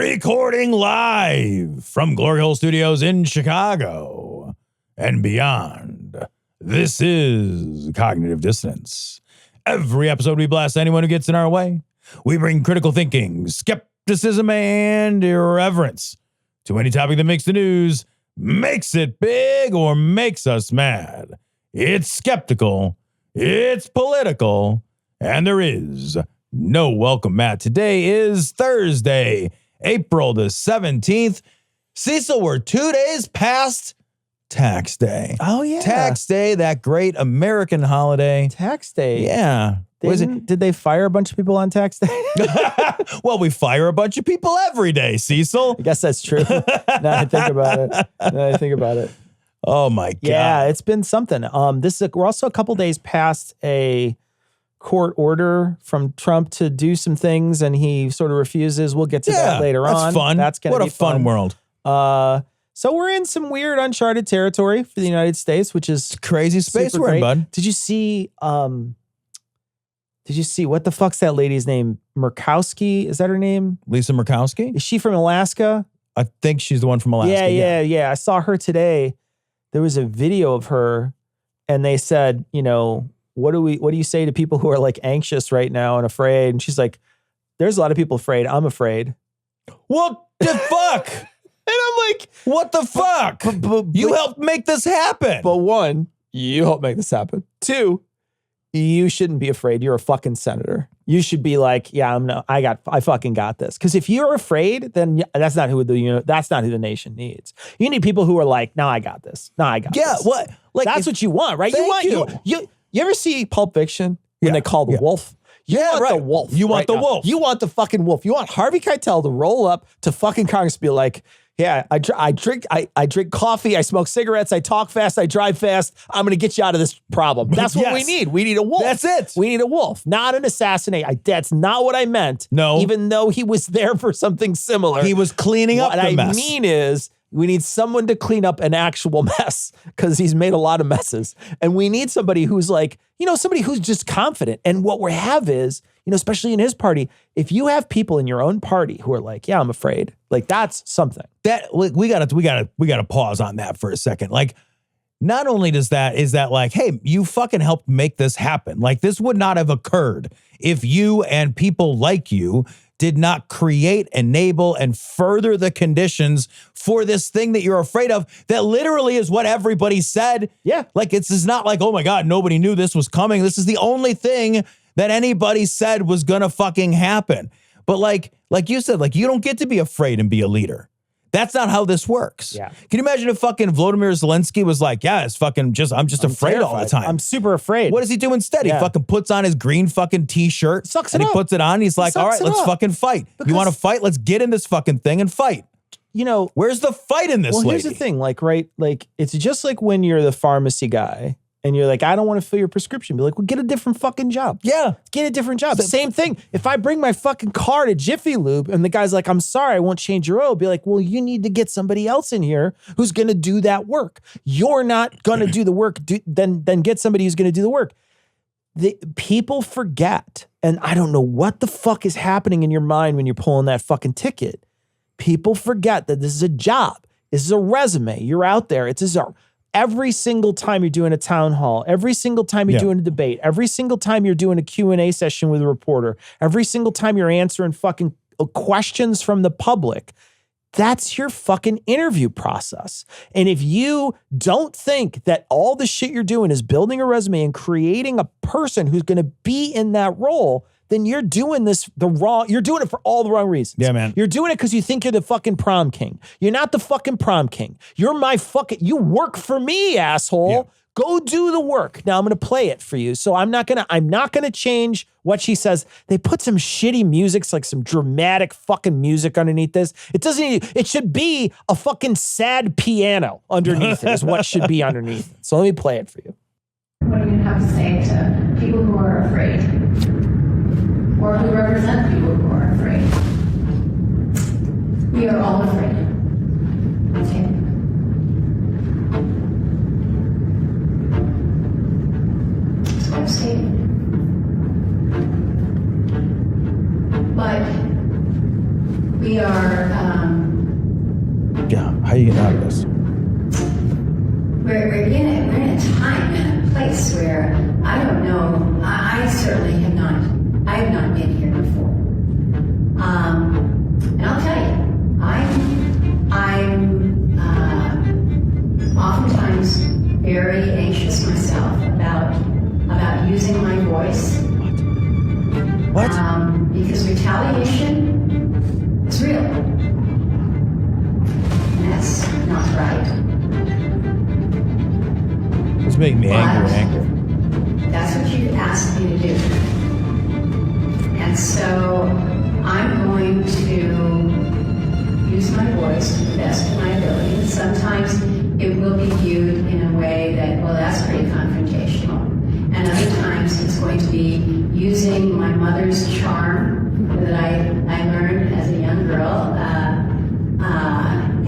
Recording live from Glory Hole Studios in Chicago and beyond. This is Cognitive Dissonance. Every episode we blast anyone who gets in our way. We bring critical thinking, skepticism, and irreverence to any topic that makes the news, makes it big, or makes us mad. It's skeptical, it's political, and there is no welcome mat. Today is Thursday, April the 17th. Cecil, we're 2 days past Tax Day. Oh, yeah. Tax Day, that great American holiday. Tax Day. Yeah. Did they fire a bunch of people on Tax Day? Well, we fire a bunch of people every day, Cecil. I guess that's true. Now I think about it. Oh, my God. Yeah, it's been something. We're also a couple days past a court order from Trump to do some things, and he sort of refuses. We'll get to that later on. That's fun. That's going to be fun world. So we're in some weird uncharted territory for the United States, which is crazy space we're in, bud. Did you see what the fuck's that lady's name? Murkowski? Is that her name? Lisa Murkowski? Is she from Alaska? I think she's the one from Alaska. Yeah. I saw her today. There was a video of her, and they said, what do you say to people who are like anxious right now and afraid? And she's like, there's a lot of people afraid. I'm afraid. What the fuck? And I'm like, what the fuck? You helped make this happen. But one, you helped make this happen. Two, you shouldn't be afraid. You're a fucking senator. You should be like, yeah, I fucking got this. Because if you're afraid, then that's not who the nation needs. You need people who are like, no, I got this. No, I got this. Yeah, what? Like that's what you want, right? You ever see Pulp Fiction when they call the wolf? You want the wolf. You want the wolf. You want the fucking wolf. You want Harvey Keitel to roll up to fucking Congress and be like, yeah, I drink coffee, I smoke cigarettes, I talk fast, I drive fast. I'm going to get you out of this problem. That's what we need. We need a wolf. That's it. We need a wolf, not an assassinate. That's not what I meant. No. Even though he was there for something similar. He was cleaning up the mess. What I mean is, we need someone to clean up an actual mess because he's made a lot of messes. And we need somebody who's like, somebody who's just confident. And what we have is, especially in his party, if you have people in your own party who are like, yeah, I'm afraid, like that's something. That we gotta pause on that for a second. Like, not only is that like, hey, you fucking helped make this happen. Like, this would not have occurred if you and people like you did not create, enable, and further the conditions for this thing that you're afraid of. That literally is what everybody said. Yeah. Like, it's not like, oh my God, nobody knew this was coming. This is the only thing that anybody said was gonna fucking happen. But like you said, like, you don't get to be afraid and be a leader. That's not how this works. Yeah. Can you imagine if fucking Volodymyr Zelensky was like, yeah, it's fucking I'm afraid terrified. all the time. I'm super afraid. What does he do instead? Yeah. He fucking puts on his green fucking t-shirt. Sucks and it he up. puts it on. He's like, all right, let's fucking fight. You want to fight? Let's get in this fucking thing and fight. Where's the fight in this lady? Here's the thing, like it's just like when you're the pharmacy guy and you're like, I don't want to fill your prescription. Be like, well, get a different fucking job. Yeah. Get a different job. Same thing. If I bring my fucking car to Jiffy Lube and the guy's like, I'm sorry, I won't change your oil. Be like, well, you need to get somebody else in here who's going to do that work. You're not going to do the work. Then get somebody who's going to do the work. The people forget. And I don't know what the fuck is happening in your mind when you're pulling that fucking ticket. People forget that this is a job. This is a resume. You're out there. Every single time you're doing a town hall, every single time you're doing a debate, every single time you're doing a Q&A session with a reporter, every single time you're answering fucking questions from the public, that's your fucking interview process. And if you don't think that all the shit you're doing is building a resume and creating a person who's going to be in that role, then you're doing you're doing it for all the wrong reasons. Yeah, man. You're doing it because you think you're the fucking prom king. You're not the fucking prom king. You work for me, asshole. Yeah. Go do the work. Now I'm going to play it for you. So I'm not going to change what she says. They put some shitty music, like some dramatic fucking music underneath this. It should be a fucking sad piano underneath it is what should be underneath it. So let me play it for you. What do you have to say to people who are afraid? Or who represent people who are afraid? We are all afraid. Okay. I'm saying. But we are Yeah, how are you getting out of this? we're in a time and a place where I don't know. I certainly have not. I have not been here before. And I'll tell you, I'm oftentimes very anxious myself about using my voice. What? Because retaliation is real. And that's not right. It's making me angry. That's what you asked me to do. And so I'm going to use my voice to the best of my ability. And sometimes it will be viewed in a way that, well, that's pretty confrontational. And other times it's going to be using my mother's charm that I learned as a young girl,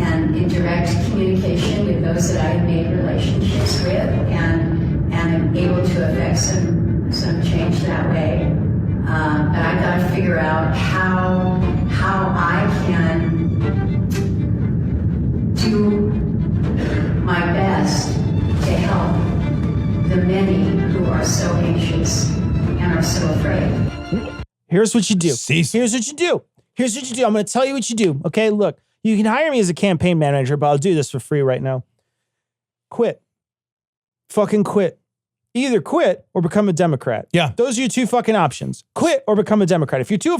and in direct communication with those that I have made relationships with, and am able to affect some change that way. But I've got to figure out how I can do my best to help the many who are so anxious and are so afraid. Here's what you do. Cease. Here's what you do. Here's what you do. I'm going to tell you what you do. Okay, look, you can hire me as a campaign manager, but I'll do this for free right now. Quit. Fucking quit. Either quit or become a Democrat. Yeah. Those are your two fucking options. Quit or become a Democrat. If you're too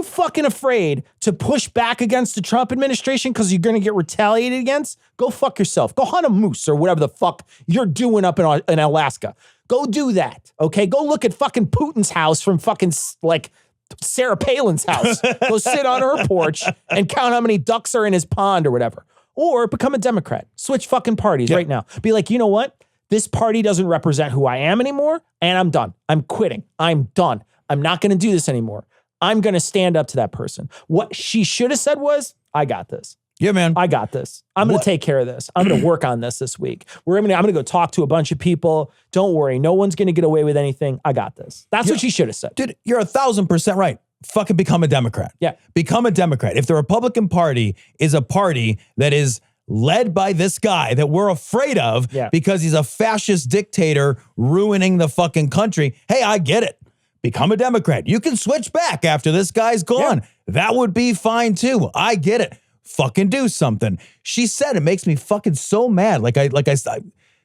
fucking afraid to push back against the Trump administration because you're going to get retaliated against, go fuck yourself. Go hunt a moose or whatever the fuck you're doing up in Alaska. Go do that, okay? Go look at fucking Putin's house from fucking, like, Sarah Palin's house. Go sit on her porch and count how many ducks are in his pond or whatever. Or become a Democrat. Switch fucking parties right now. Be like, you know what? This party doesn't represent who I am anymore, and I'm done. I'm quitting. I'm done. I'm not going to do this anymore. I'm going to stand up to that person. What she should have said was, I got this. Yeah, man. I got this. I'm going to take care of this. I'm going to work on this week. I'm going to go talk to a bunch of people. Don't worry. No one's going to get away with anything. I got this. That's what she should have said. Dude, you're 1,000% right. Fucking become a Democrat. Yeah. Become a Democrat. If the Republican Party is a party that is led by this guy that we're afraid of because he's a fascist dictator ruining the fucking country, hey, I get it. Become a Democrat. You can switch back after this guy's gone. Yeah. That would be fine too. I get it. Fucking do something. She said, it makes me fucking so mad.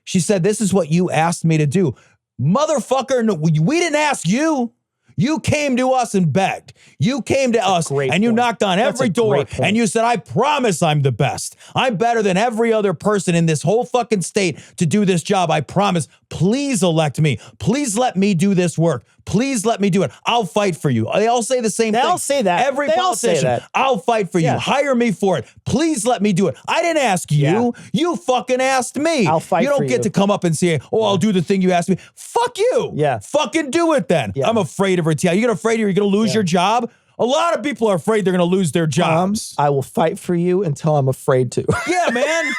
She said, this is what you asked me to do. Motherfucker, no, we didn't ask you. You came to us and begged. You came to us and you knocked on every door and you said, I promise I'm the best. I'm better than every other person in this whole fucking state to do this job. I promise. Please elect me. Please let me do this work. Please let me do it. I'll fight for you. They all say the same thing. They all say that. Every politician. I'll fight for you. Hire me for it. Please let me do it. I didn't ask you. You fucking asked me. I'll fight for you. You don't get to come up and say, oh, I'll do the thing you asked me. Fuck you. Yeah. Fucking do it then. Yeah. I'm afraid of retaliation. You're afraid you're going to lose your job? A lot of people are afraid they're going to lose their jobs. I will fight for you until I'm afraid to. Yeah, man.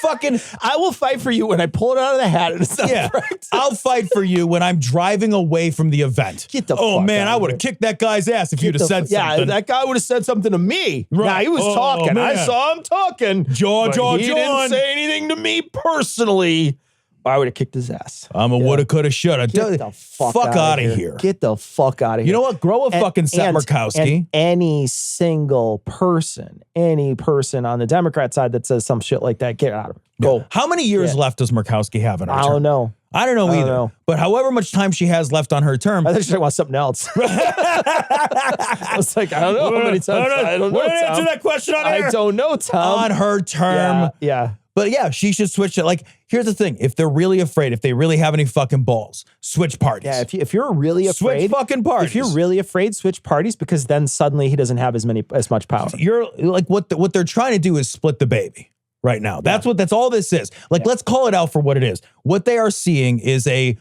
Fucking, I will fight for you when I pull it out of the hat and it's not practice. I'll fight for you when I'm driving away from the event. Get the fuck man, out I would have kicked that guy's ass if you'd have said something. Yeah, that guy would have said something to me. Right. Nah, he was talking. Man. I saw him talking. He didn't say anything to me personally. I would have kicked his ass. I'm a woulda, coulda, shoulda. Get the fuck out of here. Get the fuck out of here. You know what? Grow a fucking set, Murkowski. And any single person, any person on the Democrat side that says some shit like that, get out of it. Go. How many years left does Murkowski have in her term? I don't know. I don't know either. But however much time she has left on her term. I think she wants something else. I was like, I don't know how many times. I don't know. We're going to answer that question on air. I don't know, Tom. On her term. Yeah. But yeah, she should switch it. Like, here's the thing. If they're really afraid, if they really have any fucking balls, switch parties. Yeah, if you're really afraid. Switch fucking parties. If you're really afraid, switch parties, because then suddenly he doesn't have as much power. You're like, what they're trying to do is split the baby right now. That's all this is. Like, let's call it out for what it is. What they are seeing is a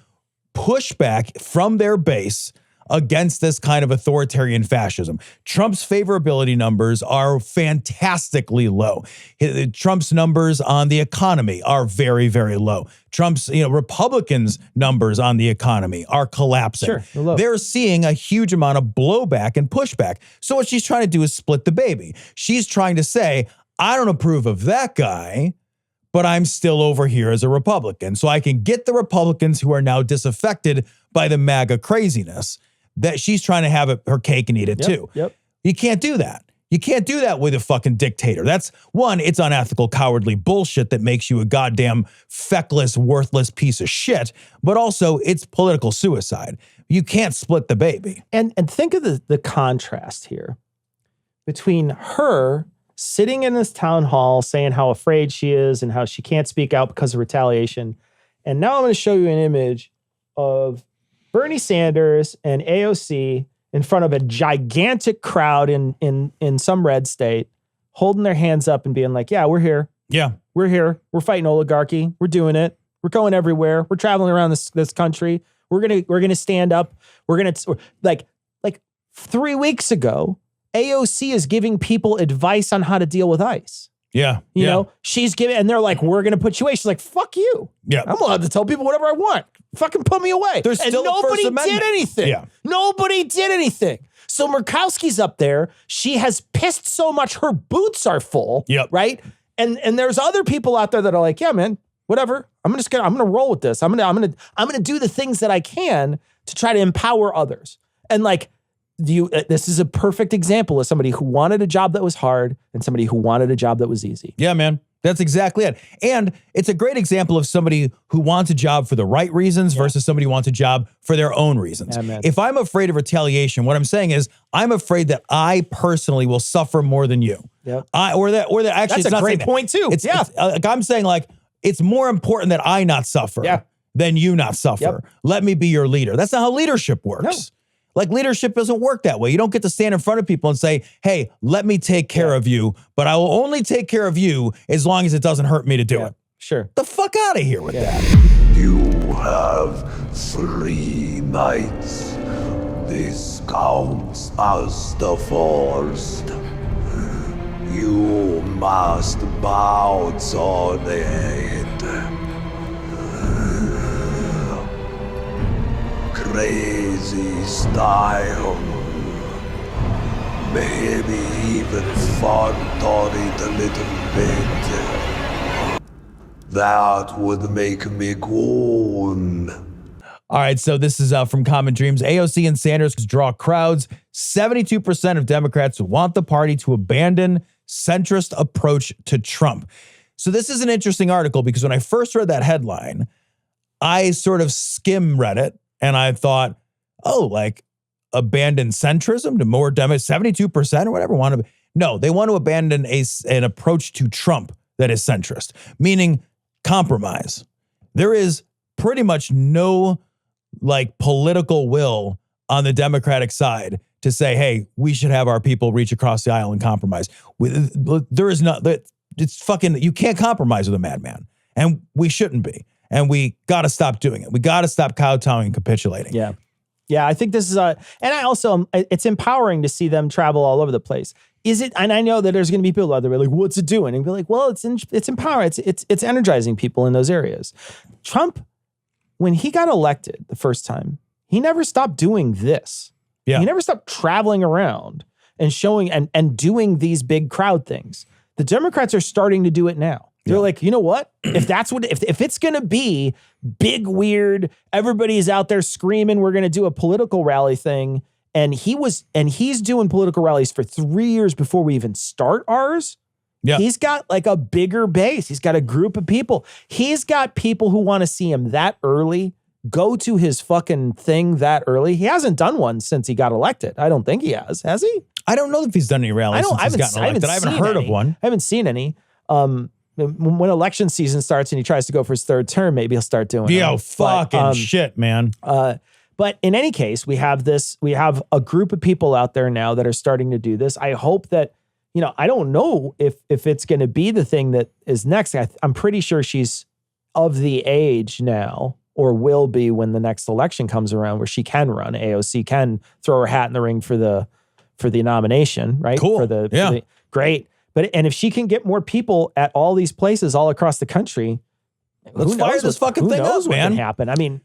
pushback from their base against this kind of authoritarian fascism. Trump's favorability numbers are fantastically low. Trump's numbers on the economy are very, very low. Trump's, Republicans' numbers on the economy are collapsing. Sure, they're low. They're seeing a huge amount of blowback and pushback. So what she's trying to do is split the baby. She's trying to say, I don't approve of that guy, but I'm still over here as a Republican. So I can get the Republicans who are now disaffected by the MAGA craziness, that she's trying to have her cake and eat it too. Yep. You can't do that. You can't do that with a fucking dictator. That's one, it's unethical, cowardly bullshit that makes you a goddamn feckless, worthless piece of shit, but also it's political suicide. You can't split the baby. And think of the contrast here between her sitting in this town hall saying how afraid she is and how she can't speak out because of retaliation. And now I'm going to show you an image of Bernie Sanders and AOC in front of a gigantic crowd in some red state, holding their hands up and being like, yeah, we're here. Yeah. We're here. We're fighting oligarchy. We're doing it. We're going everywhere. We're traveling around this country. We're gonna stand up. We're gonna like 3 weeks ago, AOC is giving people advice on how to deal with ICE. Yeah. You know, she's giving, and they're like, we're going to put you away. She's like, fuck you. Yeah. I'm allowed to tell people whatever I want. Fucking put me away. There's and still a First nobody Amendment. did anything. Yeah. Nobody did anything. So Murkowski's up there. She has pissed so much her boots are full. Yep. Right. And there's other people out there that are like, yeah, man, whatever. I'm gonna roll with this. I'm gonna do the things that I can to try to empower others. And like, this is a perfect example of somebody who wanted a job that was hard and somebody who wanted a job that was easy. Yeah, man. That's exactly it. And it's a great example of somebody who wants a job for the right reasons versus somebody who wants a job for their own reasons. Yeah, man. If I'm afraid of retaliation, what I'm saying is I'm afraid that I personally will suffer more than you. Yep. Or that actually, That's it's a not great saying point too. that. It's, like I'm saying, like, it's more important that I not suffer than you not suffer. Yep. Let me be your leader. That's not how leadership works. No. Like, leadership doesn't work that way. You don't get to stand in front of people and say, hey, let me take care of you, but I will only take care of you as long as it doesn't hurt me to do it. Sure. The fuck out of here with that. You have 3 nights. This counts as the first. You must bounce on it. Crazy style. Maybe even fun on it a little bit. That would make me goon. All right, so this is from Common Dreams. AOC and Sanders draw crowds. 72% of Democrats want the party to abandon centrist approach to Trump. So this is an interesting article because when I first read that headline, I sort of read it and I thought, oh, like abandon centrism to more Democrats, 72% or whatever want to. No, they want to abandon an approach to Trump that is centrist, meaning compromise. There is pretty much no like political will on the Democratic side to say, hey, we should have our people reach across the aisle and compromise. There is not, it's fucking, you can't compromise with a madman. And we shouldn't be. And we got to stop doing it. We got to stop kowtowing and capitulating. Yeah. Yeah, I think this is and I also, it's empowering to see them travel all over the place. Is it, and I know that there's going to be people out there like, what's it doing? And be like, well, it's empowering. It's energizing people in those areas. Trump, when he got elected the first time, he never stopped doing this. Yeah. He never stopped traveling around and showing and doing these big crowd things. The Democrats are starting to do it now. They're like, you know what? If that's what, if it's going to be big, weird, everybody's out there screaming, we're going to do a political rally thing. And he's doing political rallies for 3 years before we even start ours. Yeah. He's got like a bigger base. He's got a group of people. He's got people who want to see him that early, go to his fucking thing that early. He hasn't done one since he got elected. I don't think he has he? I don't know if he's done any rallies since he's gotten elected. I haven't heard of one. I haven't seen any. When election season starts and he tries to go for his 3rd term, maybe he'll start doing it. Yo, fucking shit, man. But in any case, we have a group of people out there now that are starting to do this. I hope that, I don't know if it's going to be the thing that is next. I'm pretty sure she's of the age now, or will be when the next election comes around, where she can run. AOC can throw her hat in the ring for the nomination, right? Cool. Great. And if she can get more people at all these places all across the country, let's fire this fucking thing up, man. What can happen? I mean,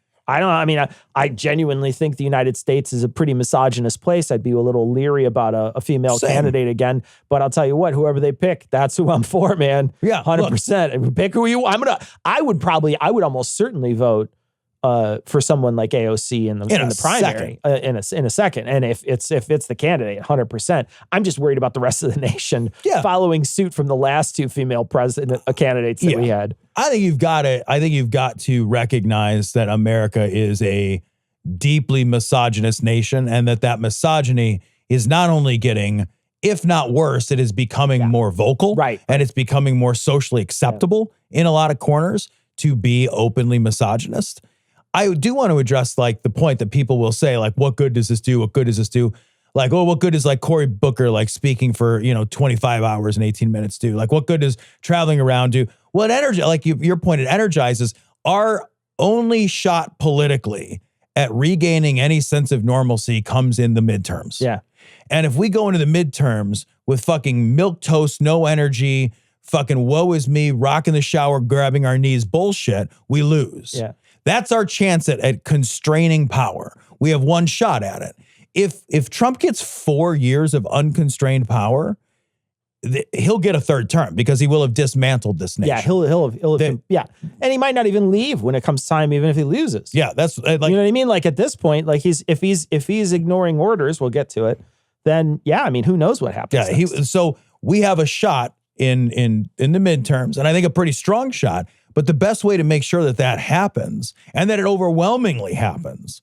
I genuinely think the United States is a pretty misogynist place. I'd be a little leery about a female candidate again, but I'll tell you what, whoever they pick, that's who I'm for, man. Yeah, 100%. Pick who you want. I would almost certainly vote for someone like AOC in the primary in a second. And if it's the candidate, 100%. I'm just worried about the rest of the nation following suit from the last two female president candidates that we had. I think you've got to recognize that America is a deeply misogynist nation, and that misogyny is not only getting, if not worse, it is becoming more vocal, right? And it's becoming more socially acceptable in a lot of corners to be openly misogynist. I do want to address like the point that people will say, like, what good does this do? What good does this do? Like, oh, what good is like Cory Booker, like speaking for, 25 hours and 18 minutes do? Like, what good does traveling around do? Well, your point, it energizes. Our only shot politically at regaining any sense of normalcy comes in the midterms. Yeah. And if we go into the midterms with fucking milquetoast, no energy, fucking woe is me, rocking the shower, grabbing our knees bullshit, we lose. Yeah. That's our chance at constraining power. We have one shot at it. If Trump gets 4 years of unconstrained power, he'll get a third term because he will have dismantled this nation. Yeah, he'll have, and he might not even leave when it comes time, even if he loses. Yeah, that's like, you know what I mean. Like at this point, like if he's ignoring orders, we'll get to it. Then who knows what happens? Yeah, so we have a shot in the midterms, and I think a pretty strong shot. But the best way to make sure that happens and that it overwhelmingly happens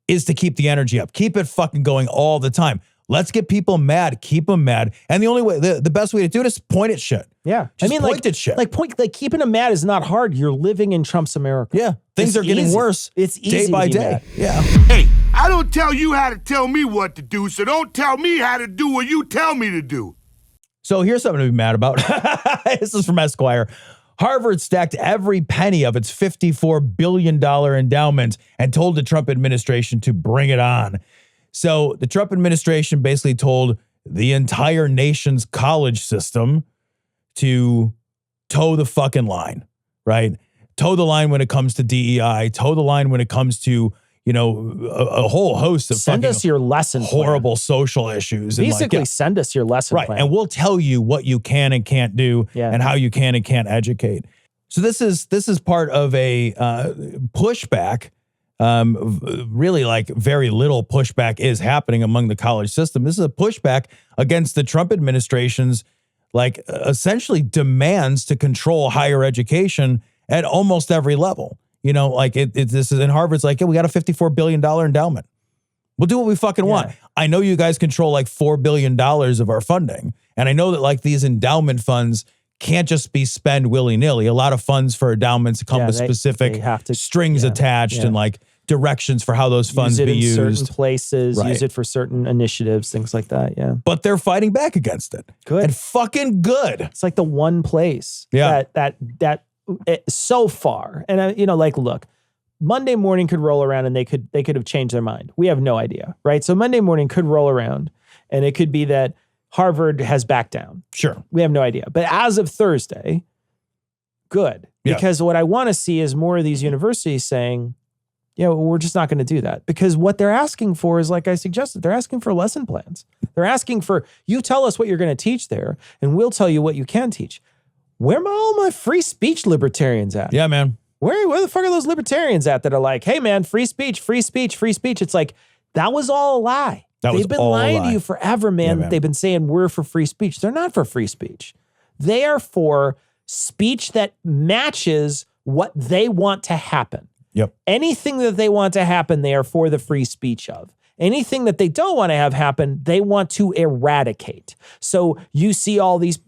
is to keep the energy up. Keep it fucking going all the time. Let's get people mad. Keep them mad. And the only way, the best way to do it is point at shit. Yeah. Just point at shit. Like keeping them mad is not hard. You're living in Trump's America. Yeah. Things are getting worse. It's easy day by day. Mad. Yeah. Hey, I don't tell you how to tell me what to do, so don't tell me how to do what you tell me to do. So here's something to be mad about. This is from Esquire. Harvard stacked every penny of its $54 billion endowment and told the Trump administration to bring it on. So the Trump administration basically told the entire nation's college system to toe the fucking line, right? Toe the line when it comes to DEI, toe the line when it comes to, a whole host of send us your lesson horrible social issues. Basically, send us your lesson plan. And we'll tell you what you can and can't do and how you can and can't educate. So this is part of a pushback. Really, like very little pushback is happening among the college system. This is a pushback against the Trump administration's essentially demands to control higher education at almost every level. This is in Harvard's like, we got a $54 billion endowment. We'll do what we fucking want. I know you guys control like $4 billion of our funding. And I know that like these endowment funds can't just be spent willy-nilly. A lot of funds for endowments come with specific strings attached and like directions for how those funds be used. Certain places, use it for certain initiatives, things like that. Yeah. But they're fighting back against it. Good. And fucking good. It's like the one place that so far. And look, Monday morning could roll around and they could have changed their mind. We have no idea, right? So Monday morning could roll around and it could be that Harvard has backed down. Sure. We have no idea. But as of Thursday, good. Yeah. Because what I want to see is more of these universities saying, we're just not going to do that. Because what they're asking for is, like I suggested, they're asking for lesson plans. They're asking for, you tell us what you're going to teach there, and we'll tell you what you can teach. Where are all my free speech libertarians at? Yeah, man. Where the fuck are those libertarians at that are like, hey, man, free speech, free speech, free speech? It's like, that was all a lie. They've been lying to you forever, man. Yeah, they've been saying we're for free speech. They're not for free speech. They are for speech that matches what they want to happen. Yep. Anything that they want to happen, they are for the free speech of. Anything that they don't want to have happen, they want to eradicate. So you see all these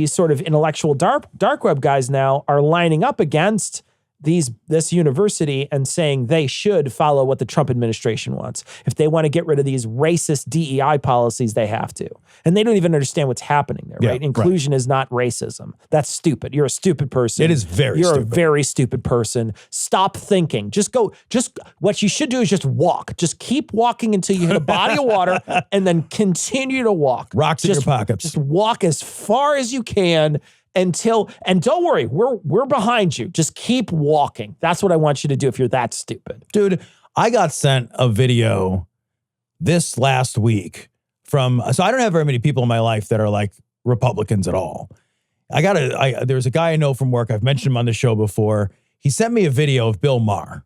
sort of intellectual dark web guys now are lining up against this university and saying they should follow what the Trump administration wants. If they want to get rid of these racist DEI policies, they have to. And they don't even understand what's happening there, right? Inclusion is not racism. That's stupid. You're a stupid person. It is very You're stupid. a very stupid person. Stop thinking. Just what you should do is just walk. Just keep walking until you hit a body of water and then continue to walk. Rocks in your pockets. Just walk as far as you can and don't worry, we're behind you. Just keep walking. That's what I want you to do if you're that stupid. Dude, I got sent a video this last week so I don't have very many people in my life that are like Republicans at all. There's a guy I know from work. I've mentioned him on the show before. He sent me a video of Bill Maher.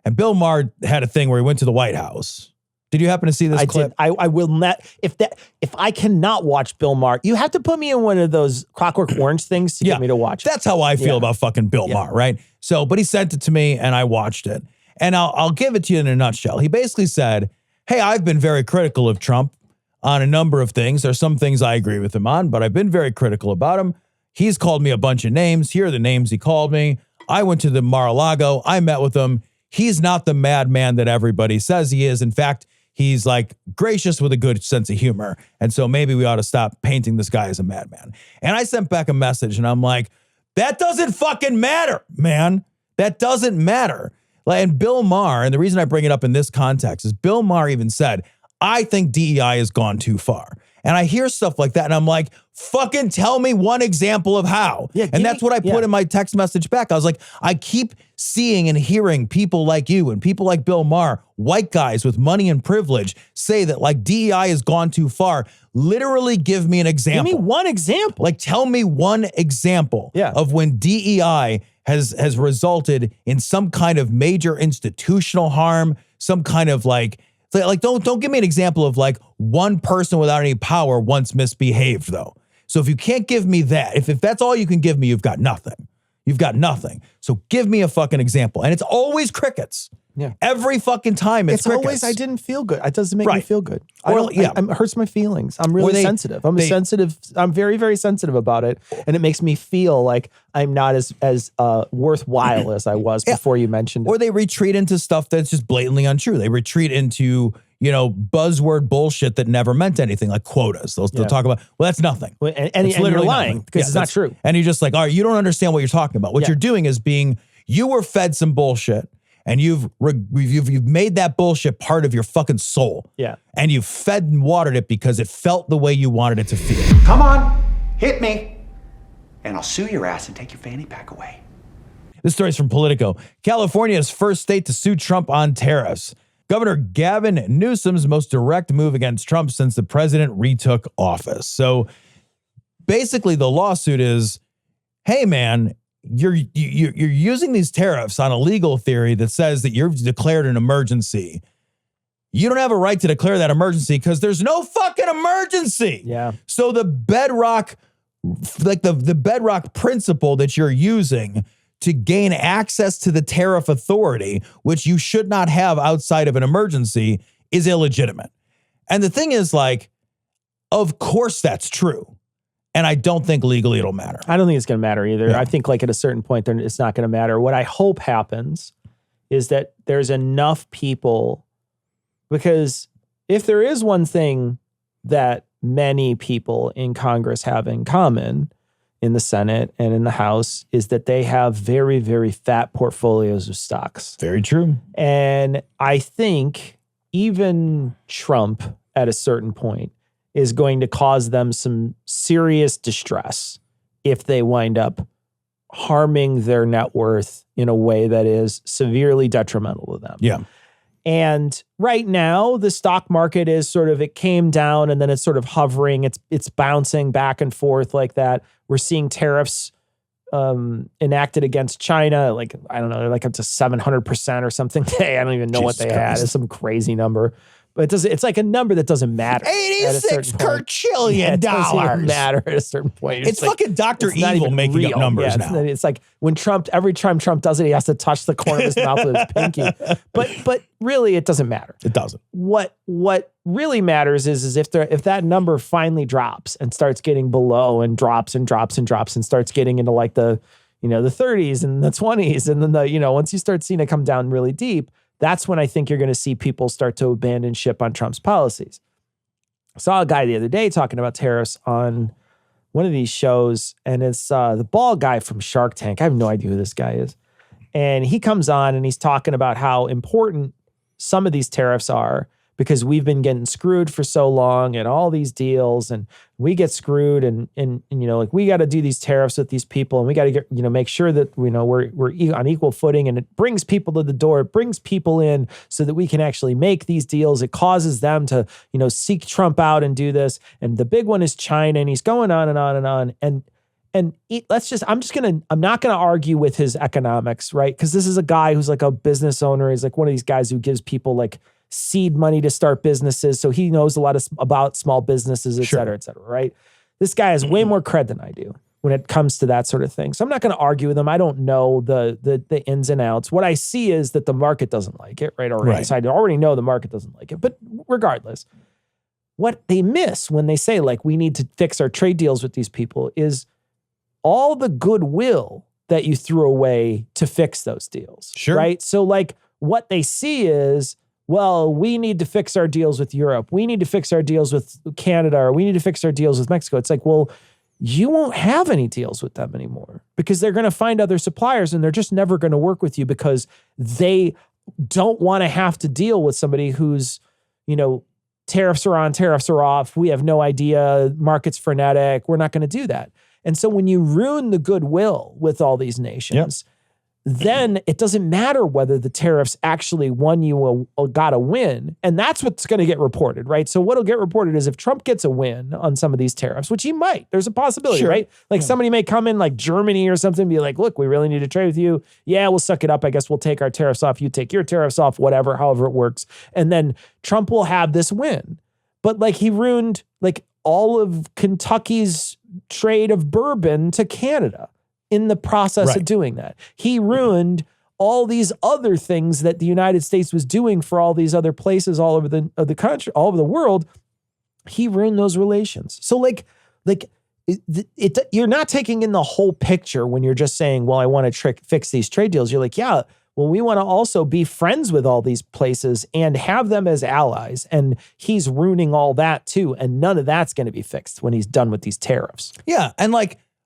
And Bill Maher had a thing where he went to the White House. Did you happen to see this clip? I will not. If I cannot watch Bill Maher, you have to put me in one of those Clockwork Orange things to get me to watch it. That's how I feel about fucking Bill Maher, right? So, but he sent it to me and I watched it. And I'll give it to you in a nutshell. He basically said, hey, I've been very critical of Trump on a number of things. There's some things I agree with him on, but I've been very critical about him. He's called me a bunch of names. Here are the names he called me. I went to the Mar-a-Lago. I met with him. He's not the madman that everybody says he is. In fact, he's like gracious with a good sense of humor. And so maybe we ought to stop painting this guy as a madman. And I sent back a message and I'm like, that doesn't fucking matter, man. That doesn't matter. And Bill Maher, and the reason I bring it up in this context is Bill Maher even said, I think DEI has gone too far. And I hear stuff like that and I'm like, fucking tell me one example of how. Yeah, and that's what I put in my text message back. I was like, I keep seeing and hearing people like you and people like Bill Maher, white guys with money and privilege, say that like DEI has gone too far. Literally give me an example. Give me one example. Like tell me one example of when DEI has resulted in some kind of major institutional harm, some kind of like don't give me an example of like one person without any power once misbehaved though. So if you can't give me that, if that's all you can give me, you've got nothing. You've got nothing. So give me a fucking example. And it's always crickets. Yeah. Every fucking time it's crickets. Always, I didn't feel good. It doesn't make me feel good. It hurts my feelings. I'm really sensitive. I'm very, very sensitive about it. And it makes me feel like I'm not as worthwhile as I was before you mentioned it. Or they retreat into stuff that's just blatantly untrue. They retreat into, buzzword bullshit that never meant anything, like quotas. They'll talk about, well, that's nothing. And you're lying because it's not true. And you're just like, all right, you don't understand what you're talking about. What you're doing is you were fed some bullshit. And you've made that bullshit part of your fucking soul. Yeah. And you've fed and watered it because it felt the way you wanted it to feel. Come on, hit me, and I'll sue your ass and take your fanny pack away. This story's from Politico. California's first state to sue Trump on tariffs. Governor Gavin Newsom's most direct move against Trump since the president retook office. So basically the lawsuit is, hey man, you're using these tariffs on a legal theory that says that you've declared an emergency. You don't have a right to declare that emergency because there's no fucking emergency. Yeah. So the bedrock, like the bedrock principle that you're using to gain access to the tariff authority, which you should not have outside of an emergency, is illegitimate. And the thing is, like, of course that's true. And I don't think legally it'll matter. I don't think it's going to matter either. Yeah. I think like at a certain point, it's not going to matter. What I hope happens is that there's enough people, because if there is one thing that many people in Congress have in common, in the Senate and in the House, is that they have very, very fat portfolios of stocks. Very true. And I think even Trump at a certain point is going to cause them some serious distress if they wind up harming their net worth in a way that is severely detrimental to them. Yeah. And right now, the stock market is sort of, it came down and then it's sort of hovering. It's bouncing back and forth like that. We're seeing tariffs enacted against China, like, I don't know, like up to 700% or something today. I don't even know what they had. It's some crazy number. But it's like a number that doesn't matter. $86 quadrillion. It doesn't matter at a certain point. It's like, fucking Dr. Evil making up numbers now. It's like when every time Trump does it, he has to touch the corner of his mouth with his pinky. But really, it doesn't matter. It doesn't. What really matters is if that number finally drops and starts getting below and drops and drops and drops and starts getting into like the the 30s and the 20s. And then once you start seeing it come down really deep, that's when I think you're going to see people start to abandon ship on Trump's policies. I saw a guy the other day talking about tariffs on one of these shows, and it's the bald guy from Shark Tank. I have no idea who this guy is. And he comes on and he's talking about how important some of these tariffs are because we've been getting screwed for so long and all these deals, and we get screwed and we got to do these tariffs with these people, and we got to get, make sure that, we're on equal footing, and it brings people to the door. It brings people in so that we can actually make these deals. It causes them to, seek Trump out and do this. And the big one is China, and he's going on and on and on. I'm not going to argue with his economics, right? Because this is a guy who's like a business owner. He's like one of these guys who gives people like seed money to start businesses. So he knows a lot about small businesses, et cetera, right? This guy has way more cred than I do when it comes to that sort of thing. So I'm not going to argue with him. I don't know the ins and outs. What I see is that the market doesn't like it, right? Right. So I already know the market doesn't like it. But regardless, what they miss when they say like we need to fix our trade deals with these people is all the goodwill that you threw away to fix those deals, right? So like what they see is, well, we need to fix our deals with Europe. We need to fix our deals with Canada, or we need to fix our deals with Mexico. It's like, well, you won't have any deals with them anymore because they're going to find other suppliers, and they're just never going to work with you because they don't want to have to deal with somebody who's, tariffs are on, tariffs are off. We have no idea. Market's frenetic. We're not going to do that. And so when you ruin the goodwill with all these nations, then it doesn't matter whether the tariffs actually won you got a win. And that's what's going to get reported, right? So what'll get reported is if Trump gets a win on some of these tariffs, which he might, there's a possibility, right? Like somebody may come in like Germany or something and be like, look, we really need to trade with you. Yeah, we'll suck it up. I guess we'll take our tariffs off. You take your tariffs off, whatever, however it works. And then Trump will have this win. But like he ruined like all of Kentucky's trade of bourbon to Canada in the process of doing that. He ruined all these other things that the United States was doing for all these other places all over the country, all over the world. He ruined those relations. So you're not taking in the whole picture when you're just saying, well, I want to fix these trade deals. You're like, yeah, well, we want to also be friends with all these places and have them as allies. And he's ruining all that too. And none of that's going to be fixed when he's done with these tariffs. Yeah. And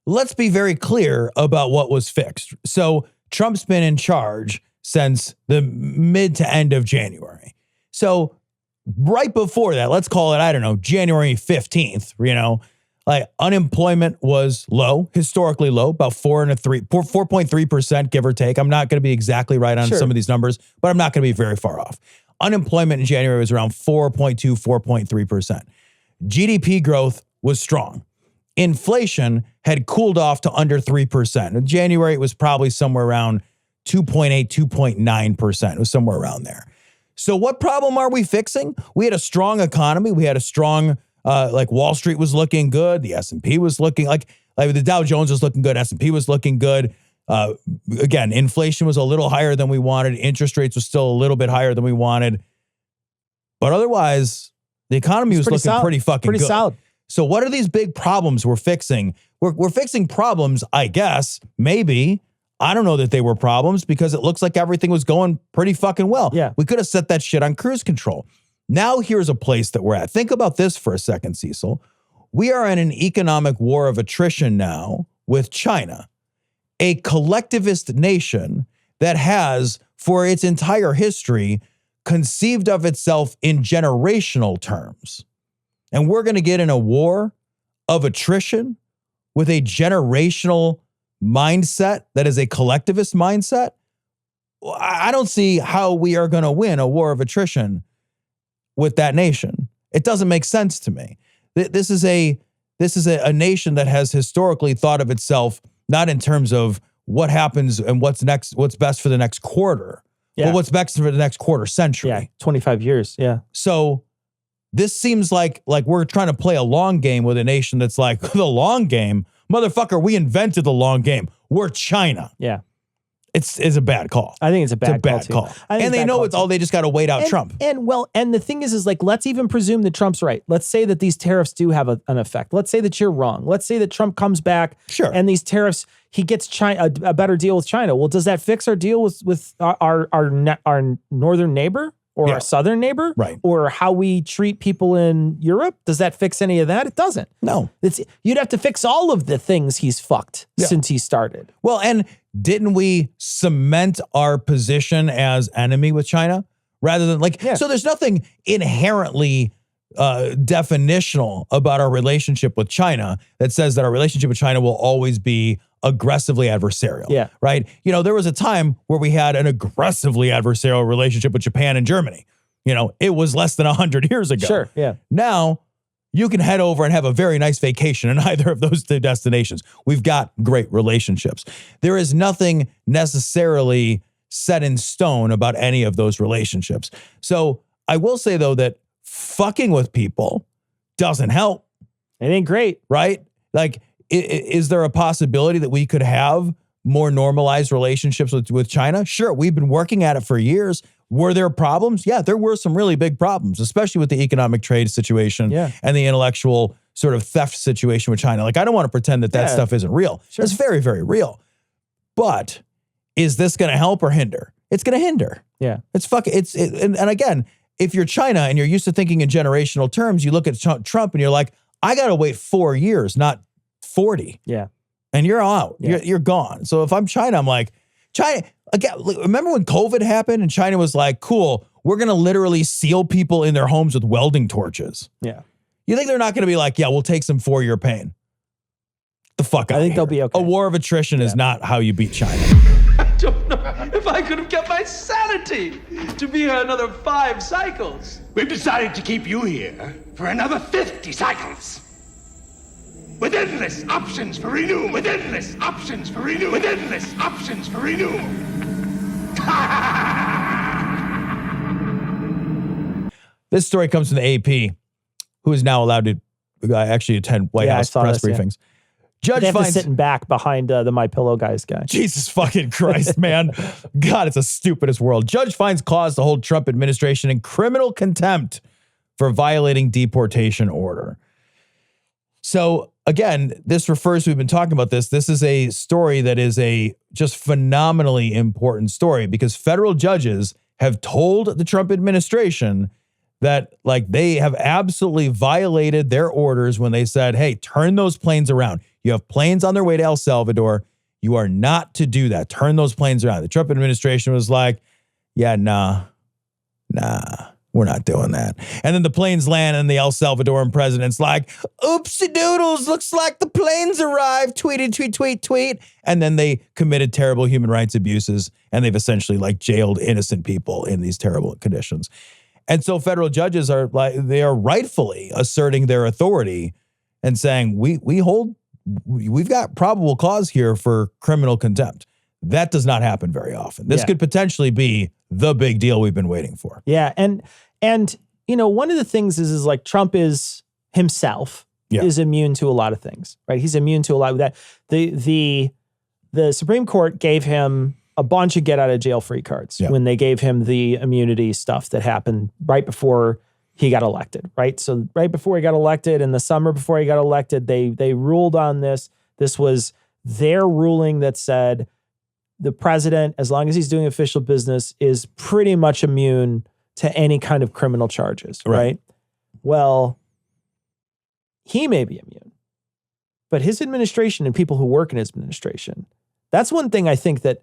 let's be very clear about what was fixed. So Trump's been in charge since the mid to end of January. So right before that, let's call it, January 15th, unemployment was low, historically low, about 4.3%, give or take. I'm not going to be exactly right on some of these numbers, but I'm not going to be very far off. Unemployment in January was around 4.2, 4.3%. GDP growth was strong. Inflation had cooled off to under 3%. In January, it was probably somewhere around 2.8, 2.9%. It was somewhere around there. So what problem are we fixing? We had a strong economy. We had a strong, Wall Street was looking good. The S&P was looking like the Dow Jones was looking good. S&P was looking good. Again, inflation was a little higher than we wanted. Interest rates was still a little bit higher than we wanted. But otherwise, the economy was looking pretty fucking good. Solid. So what are these big problems we're fixing? We're fixing problems, I guess, maybe. I don't know that they were problems because it looks like everything was going pretty fucking well. Yeah. We could have set that shit on cruise control. Now here's a place that we're at. Think about this for a second, Cecil. We are in an economic war of attrition now with China, a collectivist nation that has, for its entire history, conceived of itself in generational terms. And we're going to get in a war of attrition with a generational mindset that is a collectivist mindset. I don't see how we are going to win a war of attrition with that nation. It doesn't make sense to me. This is a nation that has historically thought of itself not in terms of what happens and what's best for the next quarter, but what's best for the next quarter century. Yeah, 25 years. Yeah. So this seems like we're trying to play a long game with a nation that's like, the long game? Motherfucker, we invented the long game. We're China. Yeah. it's a bad call. I think it's a bad call. And they know they just got to wait out Trump. And the thing is like, let's even presume that Trump's right. Let's say that these tariffs do have an effect. Let's say that you're wrong. Let's say that Trump comes back. Sure. And these tariffs, he gets China a better deal with China. Well, does that fix our deal with our northern neighbor or our southern neighbor? Right. Or how we treat people in Europe? Does that fix any of that? It doesn't. No. You'd have to fix all of the things he's fucked since he started. Well, and didn't we cement our position as enemy with China rather than so there's nothing inherently definitional about our relationship with China that says that our relationship with China will always be aggressively adversarial. Yeah. Right. There was a time where we had an aggressively adversarial relationship with Japan and Germany. It was less than 100 years ago. Sure. Yeah. Now you can head over and have a very nice vacation in either of those two destinations. We've got great relationships. There is nothing necessarily set in stone about any of those relationships. So I will say, though, that fucking with people doesn't help. It ain't great. Right? Like, is there a possibility that we could have more normalized relationships with China? Sure. We've been working at it for years. Were there problems? Yeah, there were some really big problems, especially with the economic trade situation and the intellectual sort of theft situation with China. Like, I don't want to pretend that stuff isn't real. Sure. It's very, very real. But is this going to help or hinder? It's going to hinder. Yeah. And again, if you're China and you're used to thinking in generational terms, you look at Trump and you're like, I got to wait 4 years, not 40. Yeah. And you're out. Yeah. You're gone. So if I'm China, I'm like, China, again, remember when COVID happened and China was like, cool, we're going to literally seal people in their homes with welding torches. Yeah. You think they're not going to be like, yeah, we'll take some 4-year pain? The fuck out. I think they'll be okay. A war of attrition is not how you beat China. I don't know if I could have kept my sanity to be here another 5 cycles. We've decided to keep you here for another 50 cycles. With endless options for renewal. With endless options for renewal. With endless options for renewal. This story comes from the AP, who is now allowed to actually attend White House press briefings. Judge they have finds to sitting back behind the My Pillow guys guy. Jesus fucking Christ, man. God, it's the stupidest world. Judge finds cause to hold Trump administration in criminal contempt for violating deportation order. So again, this refers to, we've been talking about this. This is a story that is a just phenomenally important story because federal judges have told the Trump administration that like they have absolutely violated their orders when they said, hey, turn those planes around. You have planes on their way to El Salvador. You are not to do that. Turn those planes around. The Trump administration was like, yeah, nah, we're not doing that. And then the planes land and the El Salvadoran president's like, oopsie doodles, looks like the planes arrived. Tweet. And then they committed terrible human rights abuses and they've essentially like jailed innocent people in these terrible conditions. And so federal judges are like, they are rightfully asserting their authority and saying, we've got probable cause here for criminal contempt. That does not happen very often. This could potentially be the big deal we've been waiting for. Yeah. And you know, one of the things is like Trump is himself is immune to a lot of things, right? He's immune to a lot of that. The Supreme Court gave him a bunch of get out of jail free cards when they gave him the immunity stuff that happened right before he got elected, right? So right before he got elected, in the summer before he got elected, they ruled on this. This was their ruling that said the president, as long as he's doing official business, is pretty much immune to any kind of criminal charges, right? Well, he may be immune, but his administration and people who work in his administration, that's one thing I think that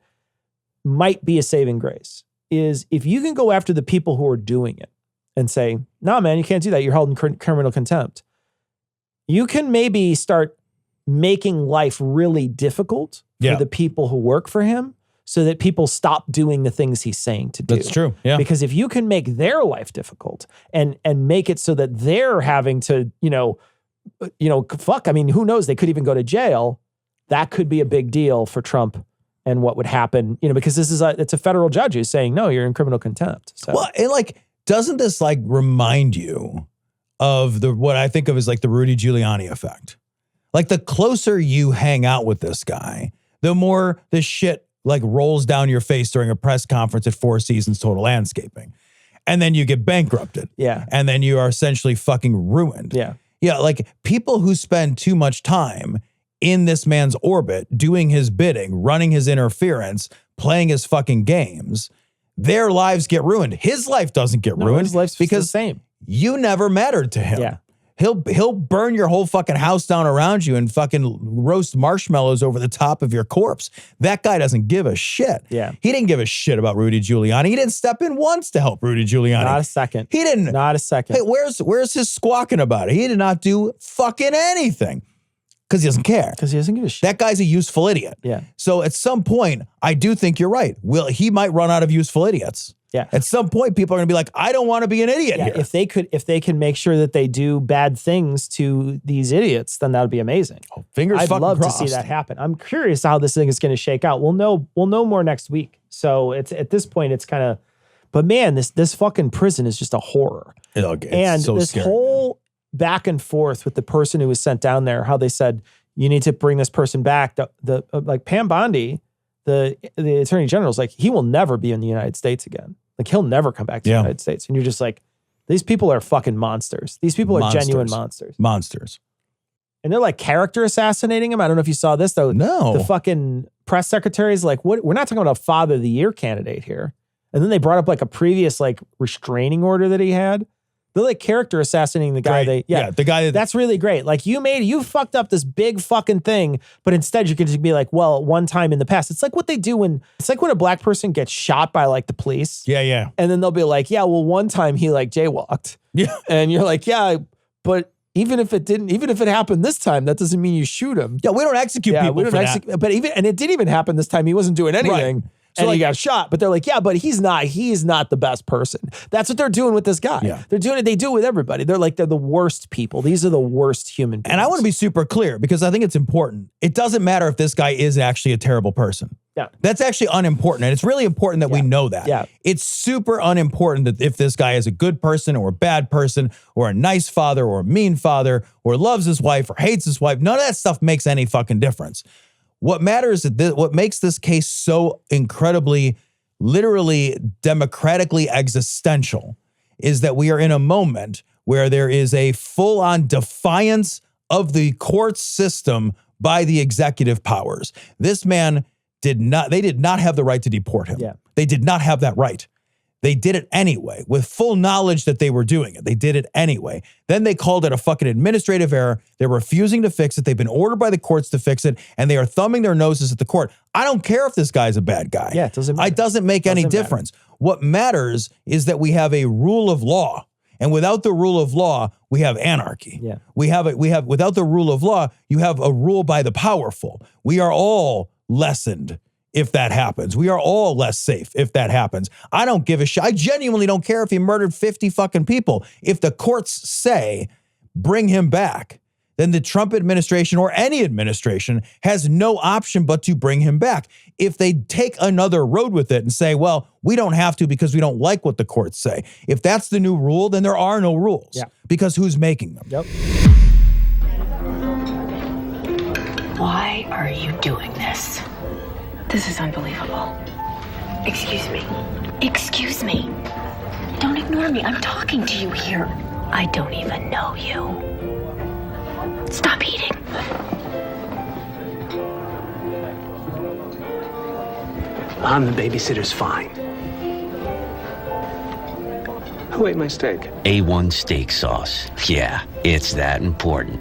might be a saving grace, is if you can go after the people who are doing it and say, no, man, you can't do that. You're held in criminal contempt. You can maybe start making life really difficult for the people who work for him so that people stop doing the things he's saying to do. That's true. Yeah. Because if you can make their life difficult and make it so that they're having to, I mean, who knows? They could even go to jail. That could be a big deal for Trump and what would happen, because this is it's a federal judge who's saying, no, you're in criminal contempt. So. Well, and doesn't this remind you of what I think of as the Rudy Giuliani effect? Like the closer you hang out with this guy, the more the shit like rolls down your face during a press conference at Four Seasons Total Landscaping. And then you get bankrupted. Yeah. And then you are essentially fucking ruined. Yeah. Yeah, like people who spend too much time in this man's orbit, doing his bidding, running his interference, playing his fucking games, their lives get ruined. His life doesn't get ruined. His life's because the same. You never mattered to him. Yeah. He'll burn your whole fucking house down around you and fucking roast marshmallows over the top of your corpse. That guy doesn't give a shit. Yeah. He didn't give a shit about Rudy Giuliani. He didn't step in once to help Rudy Giuliani. Not a second. He didn't. Not a second. Hey, where's his squawking about it? He did not do fucking anything because he doesn't care. Because he doesn't give a shit. That guy's a useful idiot. Yeah. So at some point, I do think you're right. He might run out of useful idiots. Yeah. At some point, people are going to be like, I don't want to be an idiot Yeah, here. if they can make sure that they do bad things to these idiots, then that would be amazing. Fingers I'd fucking love crossed. to see that happen. I'm curious how this thing is going to shake out. We'll know more next week. So it's at this point, it's kind of, but man, this fucking prison is just a horror. It's And so this scary. whole back and forth with the person who was sent down there, how they said you need to bring this person back. The like Pam Bondi, the Attorney General's like, he will never be in the United States again. Like he'll never come back to the United States. And you're just like, these people are fucking monsters. These people are genuine monsters. Monsters. And they're like character assassinating him. I don't know if you saw this though. No. The fucking press secretary is like, what? We're not talking about a Father of the Year candidate here. And then they brought up like a previous like restraining order that he had. They're like character assassinating the guy. The guy that's really great. Like you fucked up this big fucking thing, but instead you could just be like, well, one time in the past. It's like what they do when a black person gets shot by like the police. Yeah. And then they'll be like, yeah, well, one time he like jaywalked. Yeah. And you're like, yeah, but even if it happened this time, that doesn't mean you shoot him. Yeah, we don't execute people for that. But it didn't even happen this time. He wasn't doing anything. Right. So he got shot, but they're like, yeah, but he's not the best person. That's what they're doing with this guy. Yeah. They're doing it. They do it with everybody. They're the worst people. These are the worst human beings. And I want to be super clear because I think it's important. It doesn't matter if this guy is actually a terrible person. Yeah. That's actually unimportant. And it's really important that we know that. Yeah. It's super unimportant that if this guy is a good person or a bad person or a nice father or a mean father or loves his wife or hates his wife. None of that stuff makes any fucking difference. What matters is what makes this case so incredibly, literally, democratically existential is that we are in a moment where there is a full-on defiance of the court system by the executive powers. This man they did not have the right to deport him. Yeah. They did not have that right. They did it anyway, with full knowledge that they were doing it. They did it anyway. Then they called it a fucking administrative error. They're refusing to fix it. They've been ordered by the courts to fix it, and they are thumbing their noses at the court. I don't care if this guy's a bad guy. Yeah, it doesn't matter. It doesn't make any difference. What matters is that we have a rule of law. And without the rule of law, we have anarchy. Yeah. Without the rule of law, you have a rule by the powerful. We are all lessened if that happens. We are all less safe if that happens. I don't give a shit. I genuinely don't care if he murdered 50 fucking people. If the courts say, bring him back, then the Trump administration or any administration has no option but to bring him back. If they take another road with it and say, well, we don't have to because we don't like what the courts say. If that's the new rule, then there are no rules. Yeah. Because who's making them? Yep. Why are you doing this? This is unbelievable. Excuse me. Excuse me. Don't ignore me. I'm talking to you here. I don't even know you. Stop eating. I'm the babysitter's fine. Who ate my steak? A1 steak sauce. Yeah, it's that important.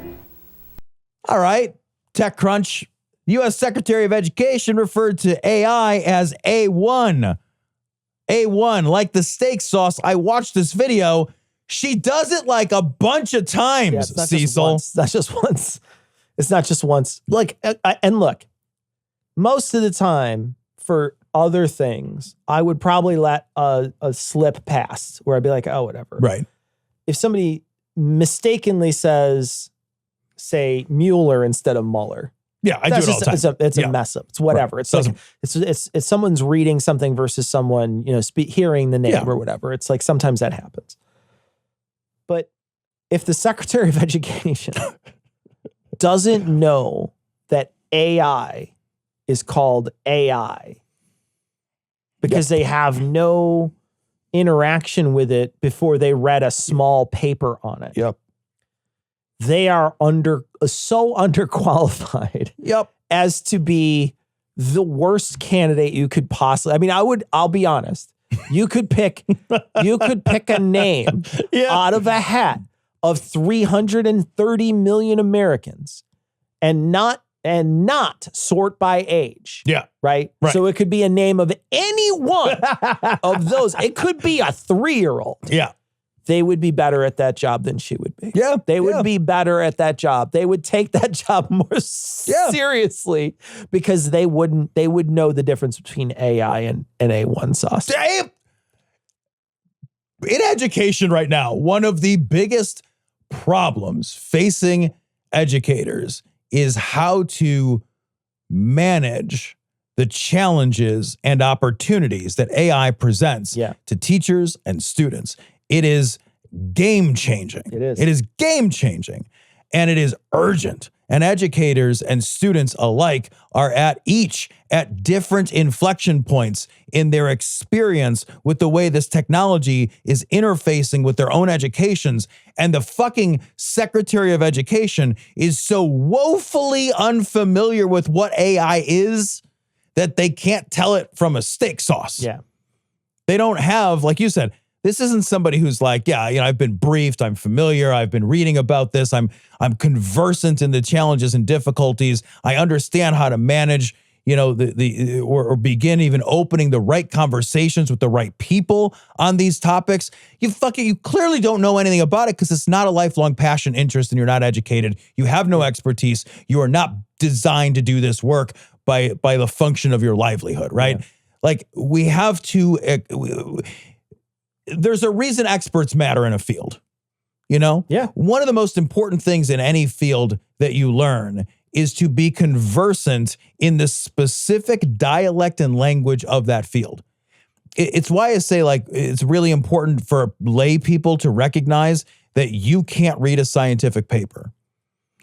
All right. TechCrunch. U.S. Secretary of Education referred to AI as A1. A1, like the steak sauce. I watched this video. She does it like a bunch of times, Yeah, it's not Cecil. It's not just once. It's not just once. Like, and look, most of the time for other things, I would probably let a slip pass where I'd be like, oh, whatever. Right. If somebody mistakenly says, say, Mueller instead of Mueller. Yeah, I do it all the time. It's a mess up. It's whatever. Right. It's like it's someone's reading something versus someone, hearing the name or whatever. It's like sometimes that happens. But if the Secretary of Education doesn't know that AI is called AI because they have no interaction with it before they read a small paper on it. Yep. They are so underqualified as to be the worst candidate you could possibly. I mean, I'll be honest. You could pick a name out of a hat of 330 million Americans and not sort by age. Yeah. Right? So it could be a name of any one of those. It could be a 3-year-old. Yeah. They would be better at that job than she would be. Yeah. They would be better at that job. They would take that job more seriously because they would know the difference between AI and A1 sauce. In education right now, one of the biggest problems facing educators is how to manage the challenges and opportunities that AI presents to teachers and students. It is game-changing. It is. It is game-changing, and it is urgent. And educators and students alike are at different inflection points in their experience with the way this technology is interfacing with their own educations. And the fucking Secretary of Education is so woefully unfamiliar with what AI is that they can't tell it from a steak sauce. Yeah. They don't have, like you said, this isn't somebody who's like, I've been briefed, I'm familiar, I've been reading about this, I'm conversant in the challenges and difficulties, I understand how to manage, or begin even opening the right conversations with the right people on these topics. You clearly don't know anything about it because it's not a lifelong passion, interest, and you're not educated. You have no expertise. You are not designed to do this work by the function of your livelihood, right? Yeah. Like, we have to... there's a reason experts matter in a field, Yeah. One of the most important things in any field that you learn is to be conversant in the specific dialect and language of that field. It's why I say, like, it's really important for lay people to recognize that you can't read a scientific paper.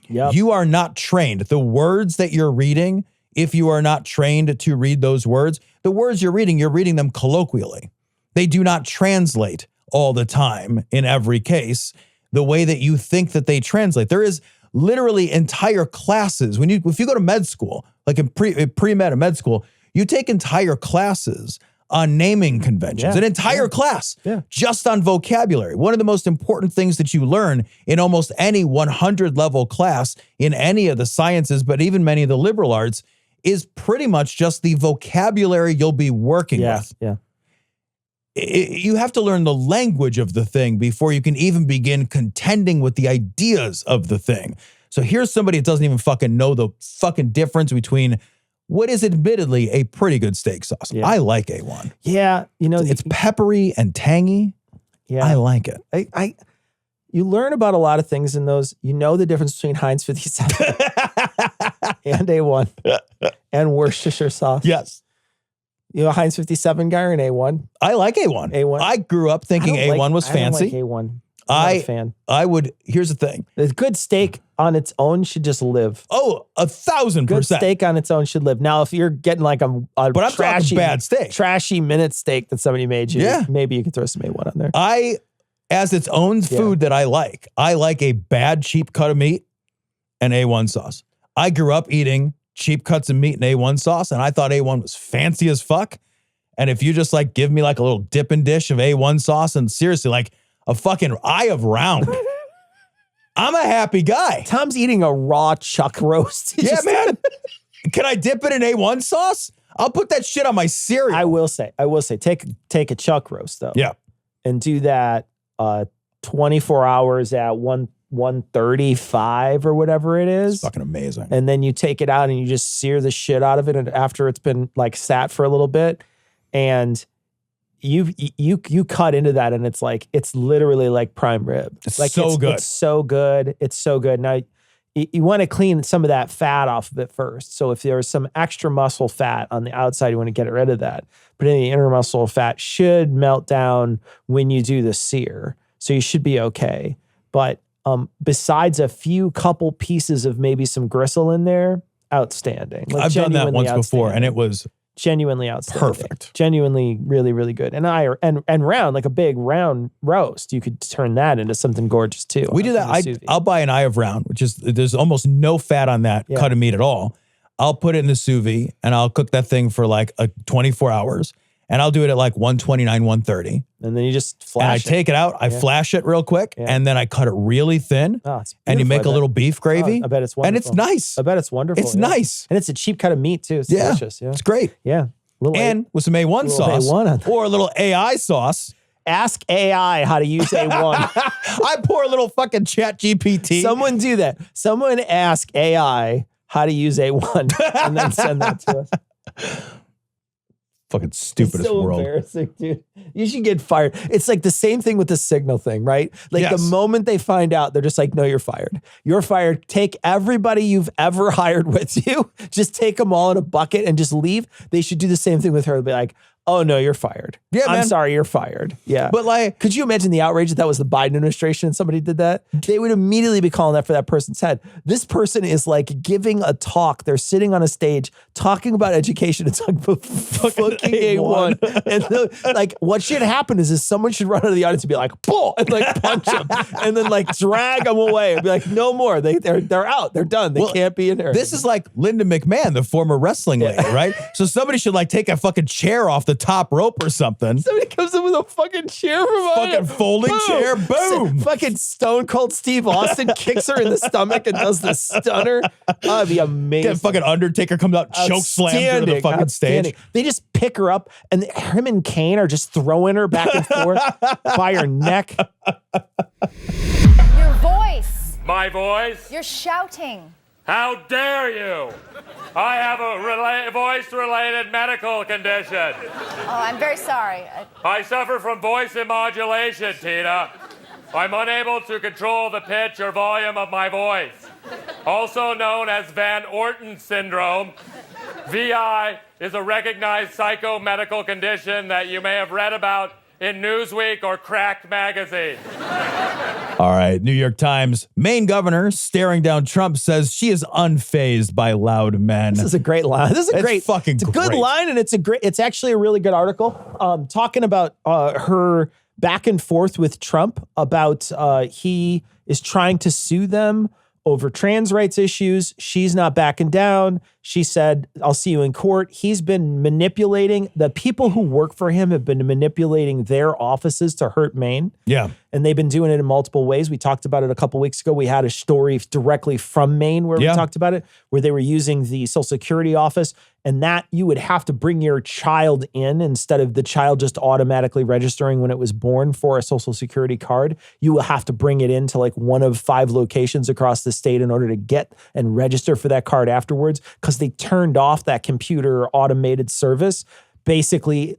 Yep. You are not trained. The words that you're reading, if you are not trained to read those words, the words you're reading them colloquially. They do not translate all the time in every case the way that you think that they translate. There is literally entire classes. If you go to med school, like in pre-med or med school, you take entire classes on naming conventions, an entire class just on vocabulary. One of the most important things that you learn in almost any 100 level class in any of the sciences, but even many of the liberal arts, is pretty much just the vocabulary you'll be working with. Yeah. You have to learn the language of the thing before you can even begin contending with the ideas of the thing. So here's somebody that doesn't even fucking know the fucking difference between what is admittedly a pretty good steak sauce. Yeah. I like A1. Yeah. It's peppery and tangy. Yeah. I like it. You learn about a lot of things in those. You know the difference between Heinz 57 and A1 and Worcestershire sauce. Yes. You know, a Heinz 57 guy or an A1? I like A1. A1. I grew up thinking A1 was fancy. I don't like A1. I'm not a fan. Here's the thing. A good steak on its own should just live. Oh, 1,000%. Good steak on its own should live. Now, if you're getting like a but I'm talking bad steak. Trashy minute steak that somebody made you, maybe you could throw some A1 on there. As its own food that I like a bad cheap cut of meat and A1 sauce. I grew up eating cheap cuts of meat and A1 sauce, and I thought A1 was fancy as fuck. And if you just like give me like a little dipping dish of A1 sauce and seriously like a fucking eye of round, I'm a happy guy. Tom's eating a raw chuck roast. Man. Can I dip it in A1 sauce? I'll put that shit on my cereal. I will say, take a chuck roast though. Yeah. And do that 24 hours at 135 or whatever it is. It's fucking amazing. And then you take it out and you just sear the shit out of it. And after it's been like sat for a little bit, and you cut into that, and it's literally like prime rib. It's like so good. It's so good. It's so good. Now you want to clean some of that fat off of it first. So if there's some extra muscle fat on the outside, you want to get rid of that. But any intermuscle fat should melt down when you do the sear. So you should be okay. But besides a couple pieces of maybe some gristle in there, outstanding. Like I've done that once before, and it was Genuinely outstanding. Perfect. Genuinely really, really good. And round, like a big round roast. You could turn that into something gorgeous too. We do that. I'll buy an eye of round, which is, there's almost no fat on that cut of meat at all. I'll put it in the sous vide and I'll cook that thing for like 24 hours. And I'll do it at like 129, 130. And then you just flash and I take it out, I flash it real quick, and then I cut it really thin. Oh, it's and you make a beautiful, little beef gravy. I bet it's wonderful. And it's nice. I bet it's wonderful. It's nice. And it's a cheap cut of meat too. It's delicious. Yeah. It's great. Yeah. And with some A1 sauce or a little AI sauce. Ask AI how to use A1. I pour a little fucking chat GPT. Someone do that. Someone ask AI how to use A1 and then send that to us. Fucking stupidest so world. Embarrassing, dude. You should get fired. It's like the same thing with the Signal thing, right? Like the moment they find out, they're just like, no, you're fired. You're fired. Take everybody you've ever hired with you. Just take them all in a bucket and just leave. They should do the same thing with her. Be like, oh no, you're fired. Yeah, I'm man. sorry, you're fired. Yeah. But like, could you imagine the outrage if that was the Biden administration and somebody did that? They would immediately be calling that for that person's head. This person is like giving a talk. They're sitting on a stage talking about education and talking about fucking A1. And like what should happen is someone should run out of the audience and be like, pull, and like punch them and then like drag them away and be like, no more. They're out. They're done. They can't be in there. This is like Linda McMahon, the former wrestling lady, right? So somebody should like take a fucking chair off the top rope or something. Somebody comes in with a fucking chair from fucking folding chair, boom. Fucking Stone Cold Steve Austin kicks her in the stomach and does the stunner. That'd be amazing. Get fucking Undertaker comes out, choke slams her to the fucking stage. They just pick her up and him and Kane are just throwing her back and forth by her neck. Your voice. My voice? You're shouting. How dare you? I have a voice-related medical condition. Oh, I'm very sorry. I suffer from voice immodulation, Tina. I'm unable to control the pitch or volume of my voice. Also known as Van Orton syndrome. VI is a recognized psychomedical condition that you may have read about in Newsweek or Cracked magazine. All right, New York Times. Maine governor staring down Trump says she is unfazed by loud men. This is a great line. This is a great, fucking it's a good line, and it's actually a really good article talking about her back and forth with Trump about he is trying to sue them over trans rights issues. She's not backing down. She said, I'll see you in court. He's been manipulating. The people who work for him have been manipulating their offices to hurt Maine. Yeah. And they've been doing it in multiple ways. We talked about it a couple weeks ago. We had a story directly from Maine where we talked about it, where they were using the Social Security office, and that you would have to bring your child in instead of the child just automatically registering when it was born for a Social Security card. You will have to bring it into like one of 5 locations across the state in order to get and register for that card afterwards, because they turned off that computer automated service basically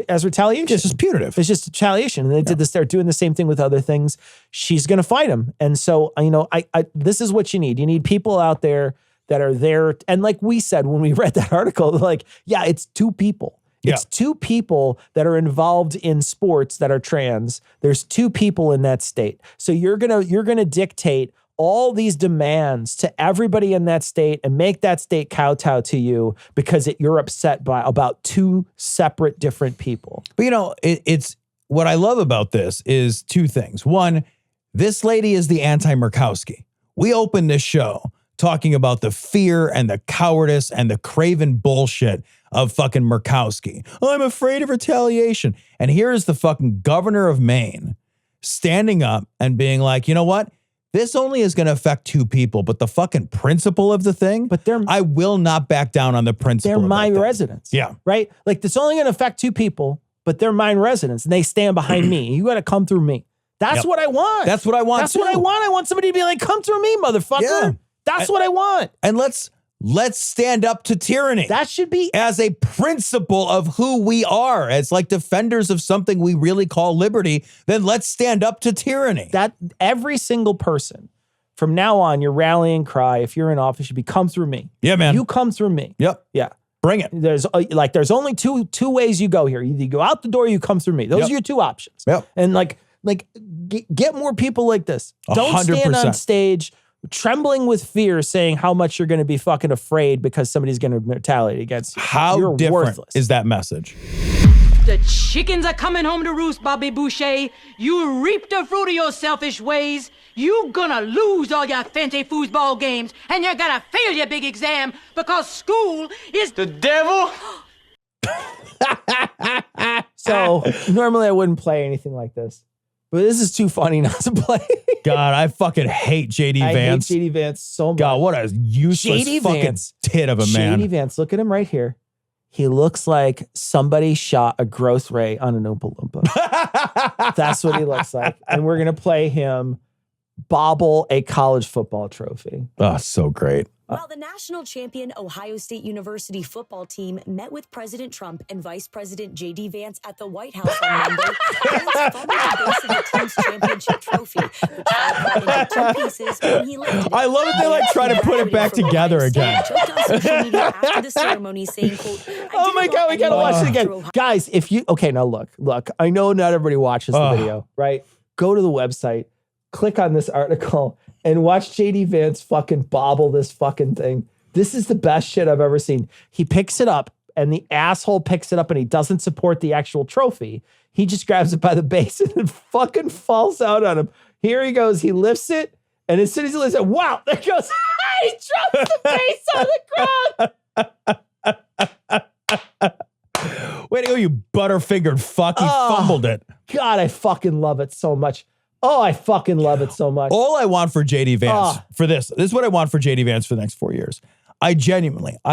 as retaliation. It's just punitive. It's just retaliation. And they did this. They're doing the same thing with other things. She's going to fight him. And so, you know, I this is what you need. You need people out there that are there. And like we said, when we read that article, like, yeah, it's 2 people. It's 2 people that are involved in sports that are trans. There's 2 people in that state. So you're going to dictate all these demands to everybody in that state and make that state kowtow to you because you're upset by about 2 separate different people. But you know, it's what I love about this is 2 things. One, this lady is the anti-Murkowski. We opened this show talking about the fear and the cowardice and the craven bullshit of fucking Murkowski. I'm afraid of retaliation. And here's the fucking governor of Maine standing up and being like, you know what? This only is going to affect 2 people, but the fucking principle of the thing, I will not back down on the principle. They're my residents. Yeah. Right? Like, it's only going to affect 2 people, but they're mine residents and they stand behind me. You got to come through me. That's what I want. That's what I want. That's what I want. I want somebody to be like, come through me, motherfucker. Yeah. That's what I want. And let's stand up to tyranny. That should be as a principle of who we are, as like defenders of something we really call liberty. Then let's stand up to tyranny. That every single person from now on, your rallying cry, if you're in office, should be come through me. Yeah, man. You come through me. Yep. Yeah. Bring it. There's only two ways you go here. Either you go out the door, or you come through me. Those are your 2 options. Yep. And get more people like this. Don't stand 100%. on stage trembling with fear, saying how much you're going to be fucking afraid because somebody's going to retaliate against you. How You're different worthless. is that message? The chickens are coming home to roost, Bobby Boucher. You reap the fruit of your selfish ways. You gonna lose all your fancy foosball games, and you're gonna fail your big exam because school is the devil. So normally I wouldn't play anything like this, but this is too funny not to play. God, I fucking hate JD Vance. I hate JD Vance so much. God, what a useless JD fucking Vance. tit of a man. JD Vance, look at him right here. He looks like somebody shot a growth ray on an Oompa Loompa. That's what he looks like. And we're going to play him bobble a college football trophy. Oh, so great. While the national champion Ohio State University football team met with President Trump and Vice President J.D. Vance at the White House on Monday, Vance fumbled the base of the team's championship trophy, which fell apart into 2 pieces when he lifted it. I love that they like try to put it back together again. Joked on social media after the ceremony, saying, quote, Oh my God, we got to watch it again. Guys, if you, okay, now look, I know not everybody watches the video, right? Go to the website, click on this article, and watch JD Vance fucking bobble this fucking thing. This is the best shit I've ever seen. He picks it up, and the asshole picks it up, and he doesn't support the actual trophy. He just grabs it by the base, and it fucking falls out on him. Here he goes. He lifts it, and as soon as he lifts it, wow, there goes. He drops the base on the ground. Way to go, you butterfingered fuck. He fumbled it. God, I fucking love it so much. Oh, I fucking love it so much. All I want for JD Vance for this is what I want for JD Vance for the next 4 years. I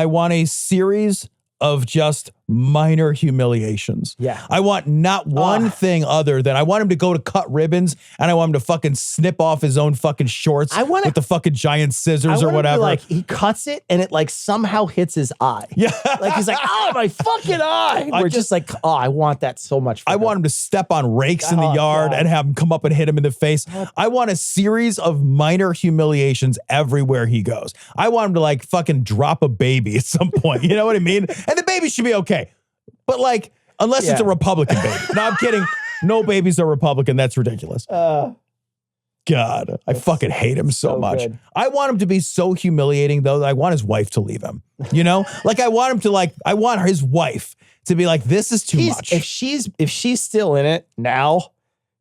want a series of just minor humiliations. Yeah. I want not one thing other than I want him to go to cut ribbons and I want him to fucking snip off his own fucking shorts with the fucking giant scissors or whatever. Like he cuts it and it like somehow hits his eye. Yeah. Like he's like, oh, my fucking eye. We're just like, oh, I want that so much. I want him to step on rakes in the yard and have him come up and hit him in the face. I want a series of minor humiliations everywhere he goes. I want him to like fucking drop a baby at some point. You know what I mean? And the baby should be okay. But like, unless it's a Republican baby. No, I'm kidding. No babies are Republican. That's ridiculous. God, I fucking hate him so much. good. I want him to be so humiliating though that I want his wife to leave him. You know? Like I want him to like, I want his wife to be like, this is too much. If she's still in it now,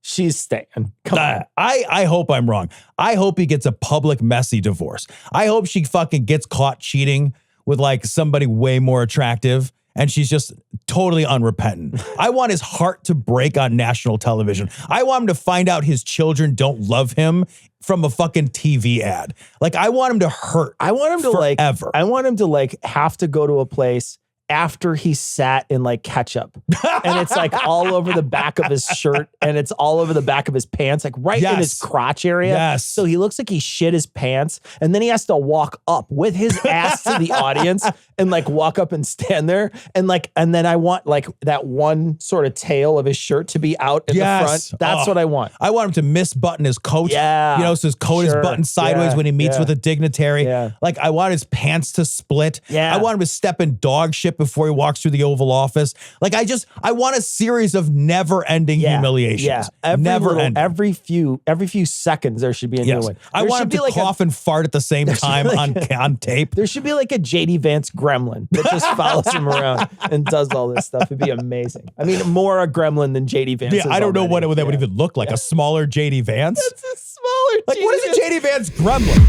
she's staying. Come on. I hope I'm wrong. I hope he gets a public messy divorce. I hope she fucking gets caught cheating with like somebody way more attractive and she's just totally unrepentant. I want his heart to break on national television. I want him to find out his children don't love him from a fucking TV ad. Like I want him to hurt. I want him to forever. I want him to like have to go to a place after he sat in like ketchup and it's like all over the back of his shirt and it's all over the back of his pants, like right in his crotch area. Yes. So he looks like he shit his pants and then he has to walk up with his ass to the audience and like walk up and stand there and then I want like that one sort of tail of his shirt to be out in the front. That's what I want. I want him to misbutton his coat. Yeah. You know, so his coat is buttoned sideways when he meets with a dignitary. Yeah. Like I want his pants to split. Yeah. I want him to step in dog shit before he walks through the Oval Office. Like I want a series of never-ending humiliations. Yeah. Never-ending. Every few seconds there should be a new one. I want him to cough and fart at the same time on tape. There should be like a JD Vance gremlin that just follows him around and does all this stuff. It'd be amazing. I mean, more a gremlin than JD Vance. Yeah, I don't know what that would even look like. A smaller JD Vance? It's a smaller like, JD what is a JD Vance gremlin?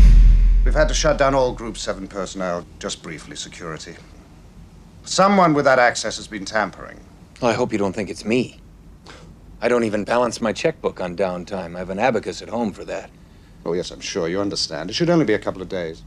We've had to shut down all Group 7 personnel, just briefly, security. Someone with that access has been tampering. I hope you don't think it's me. I don't even balance my checkbook on downtime. I have an abacus at home for that. Oh, yes, I'm sure you understand. It should only be a couple of days.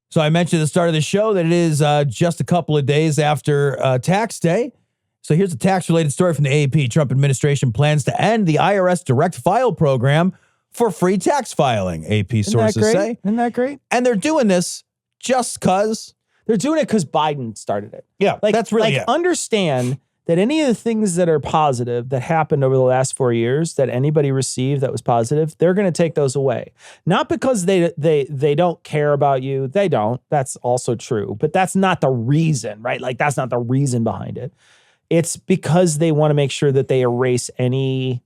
So I mentioned at the start of the show that it is just a couple of days after tax day. So here's a tax-related story from the AP. Trump administration plans to end the IRS direct file program for free tax filing, AP sources say. Isn't that great? And they're doing this just because. They're doing it because Biden started it. Yeah, like, that's really it. Understand that any of the things that are positive that happened over the last 4 years that anybody received that was positive, they're going to take those away. Not because they don't care about you. They don't. That's also true. But that's not the reason, right? Like that's not the reason behind it. It's because they want to make sure that they erase any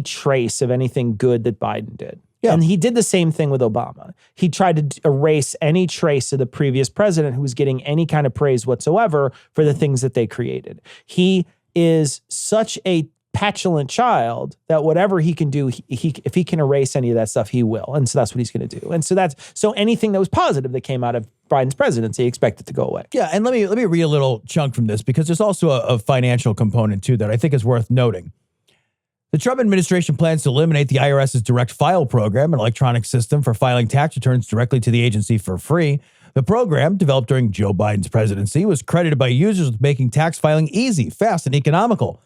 trace of anything good that Biden did. Yeah. And he did the same thing with Obama. He tried to erase any trace of the previous president who was getting any kind of praise whatsoever for the things that they created. He is such a petulant child that whatever he can do, if he can erase any of that stuff, he will. And so that's what he's going to do. And so anything that was positive that came out of Biden's presidency, expect it to go away. Yeah, and let me read a little chunk from this because there's also a financial component too that I think is worth noting. The Trump administration plans to eliminate the IRS's direct file program, an electronic system for filing tax returns directly to the agency for free. The program, developed during Joe Biden's presidency, was credited by users with making tax filing easy, fast, and economical.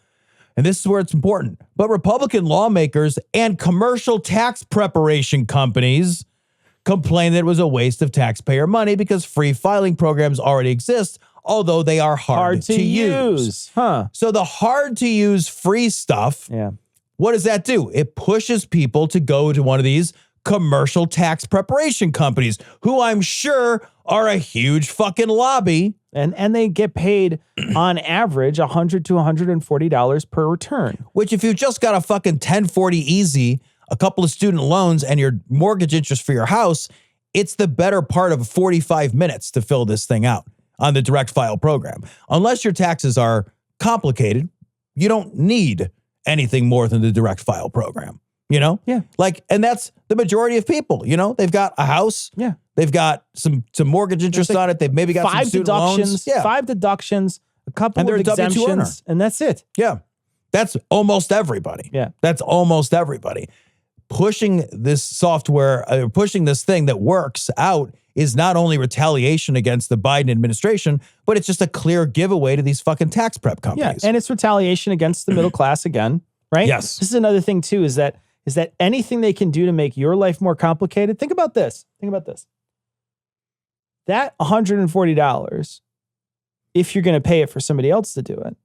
And this is where it's important. But Republican lawmakers and commercial tax preparation companies complained that it was a waste of taxpayer money because free filing programs already exist, although they are hard to use. Huh. So the hard to use free stuff, what does that do? It pushes people to go to one of these commercial tax preparation companies, who I'm sure are a huge fucking lobby. And they get paid on average $100 to $140 per return. Which if you've just got a fucking 1040 easy, a couple of student loans, and your mortgage interest for your house, it's the better part of 45 minutes to fill this thing out on the direct file program. Unless your taxes are complicated, you don't need anything more than the direct file program. You know? Yeah. Like, and that's the majority of people, you know? They've got a house. Yeah. They've got some mortgage interest on it. They've maybe got some student loans. Yeah. 5 deductions, a couple And they're of a W-2 earner. exemptions, and that's it. Yeah. That's almost everybody. Yeah. That's almost everybody. Pushing this software, pushing this thing that works out is not only retaliation against the Biden administration, but it's just a clear giveaway to these fucking tax prep companies. Yeah, and it's retaliation against the middle class again, right? Yes. This is another thing too, is that anything they can do to make your life more complicated. Think about this. That $140, if you're going to pay it for somebody else to do it,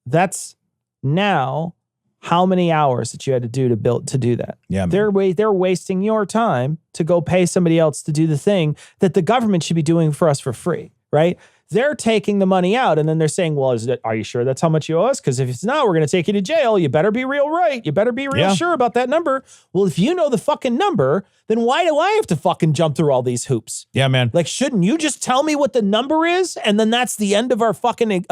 that's now how many hours that you had to do to do that. Yeah, man. They're wasting your time to go pay somebody else to do the thing that the government should be doing for us for free, right? They're taking the money out and then they're saying, well, are you sure that's how much you owe us? Because if it's not, we're going to take you to jail. You better be real right. You better be real sure about that number. Well, if you know the fucking number, then why do I have to fucking jump through all these hoops? Yeah, man. Like, shouldn't you just tell me what the number is? And then that's the end of our fucking,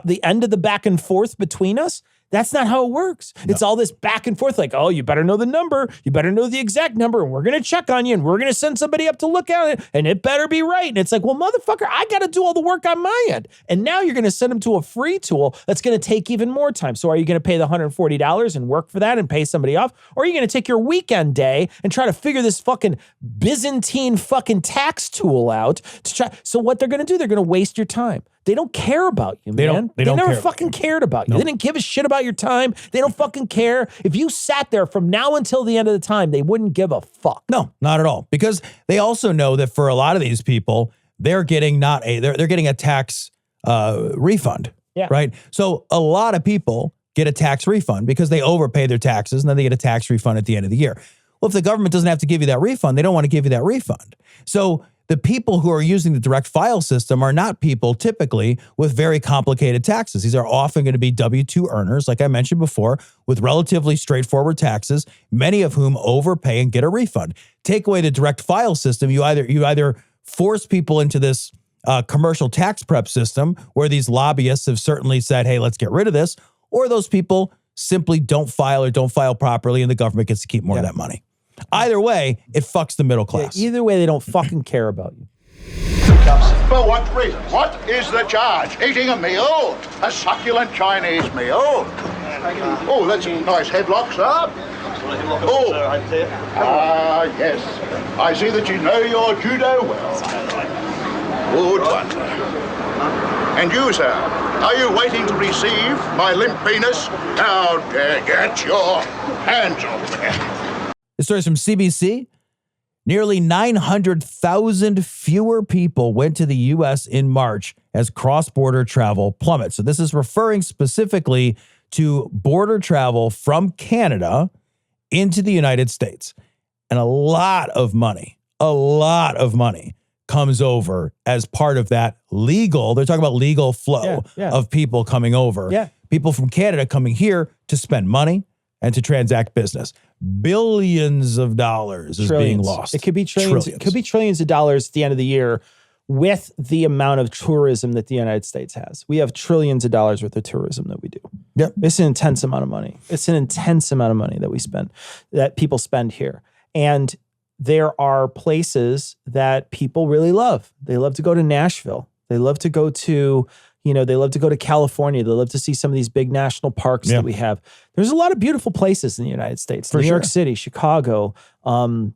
the end of the back and forth between us? That's not how it works. No. It's all this back and forth like, oh, you better know the number. You better know the exact number. And we're going to check on you. And we're going to send somebody up to look at it. And it better be right. And it's like, well, motherfucker, I got to do all the work on my end. And now you're going to send them to a free tool that's going to take even more time. So are you going to pay the $140 and work for that and pay somebody off? Or are you going to take your weekend day and try to figure this fucking Byzantine fucking tax tool out to try? So what they're going to do, they're going to waste your time. They don't care about you, man. They never fucking cared about you. Nope. They didn't give a shit about your time. They don't fucking care. If you sat there from now until the end of the time, they wouldn't give a fuck. No, not at all. Because they also know that for a lot of these people, they're getting they're getting a tax refund. Yeah. Right. So a lot of people get a tax refund because they overpay their taxes and then they get a tax refund at the end of the year. Well, if the government doesn't have to give you that refund, they don't want to give you that refund. So the people who are using the direct file system are not people typically with very complicated taxes. These are often going to be W-2 earners, like I mentioned before, with relatively straightforward taxes, many of whom overpay and get a refund. Take away the direct file system, you either force people into this commercial tax prep system where these lobbyists have certainly said, hey, let's get rid of this, or those people simply don't file properly and the government gets to keep more of that money. Either way, it fucks the middle class. Yeah, either way, they don't fucking care about you. For what reason? What is the charge? Eating a meal? A succulent Chinese meal? Oh, that's a nice headlock, sir. Oh, yes. I see that you know your judo well. Good one. And you, sir, are you waiting to receive my limp penis? How dare get your hands off me. This story is from CBC. Nearly 900,000 fewer people went to the U.S. in March as cross-border travel plummets. So this is referring specifically to border travel from Canada into the United States. And a lot of money comes over as part of that legal, they're talking about legal flow of people coming over. Yeah. People from Canada coming here to spend money, and to transact business. Billions of dollars is being lost. It could be trillions. It could be trillions of dollars at the end of the year with the amount of tourism that the United States has. We have trillions of dollars worth of tourism that we do. Yep. It's an intense amount of money. It's an intense amount of money that we spend, that people spend here. And there are places that people really love. They love to go to Nashville. They love to go to, they love to go to California. They love to see some of these big national parks that we have. There's a lot of beautiful places in the United States. New York City, Chicago, the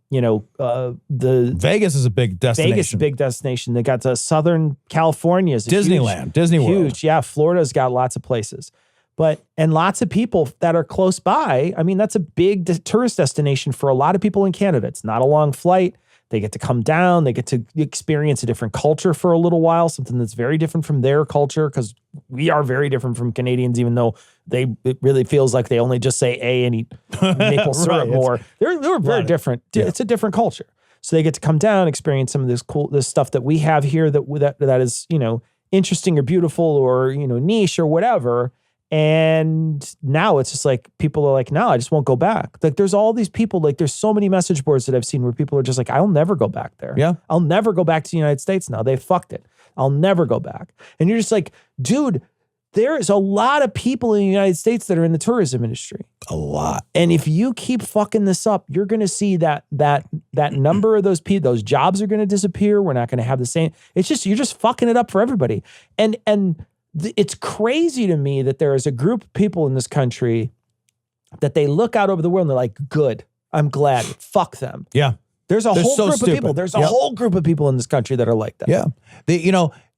Vegas is a big destination. Vegas is a big destination. They got Southern California. Is Disneyland, Disney World. Huge. Yeah, Florida's got lots of places. And lots of people that are close by. I mean, that's a big tourist destination for a lot of people in Canada. It's not a long flight. They get to come down. They get to experience a different culture for a little while, something that's very different from their culture, because we are very different from Canadians, even though it really feels like they only just say A and eat maple syrup more. They're very different. Yeah. It's a different culture. So they get to come down, experience some of this stuff that we have here that is, interesting or beautiful or, niche or whatever. And now it's just like, people are like, no, I just won't go back. Like there's all these people, like there's so many message boards that I've seen where people are just like, I'll never go back there. Yeah. I'll never go back to the United States now. They fucked it. I'll never go back. And you're just like, dude, there's a lot of people in the United States that are in the tourism industry. A lot. And if you keep fucking this up, you're going to see that number of those people, those jobs are going to disappear. We're not going to have the same. It's just, you're just fucking it up for everybody. And it's crazy to me that there is a group of people in this country that they look out over the world and they're like, good, I'm glad, fuck them. Yeah. There's a whole group of people. There's a whole group of people in this country that are like that. Yeah.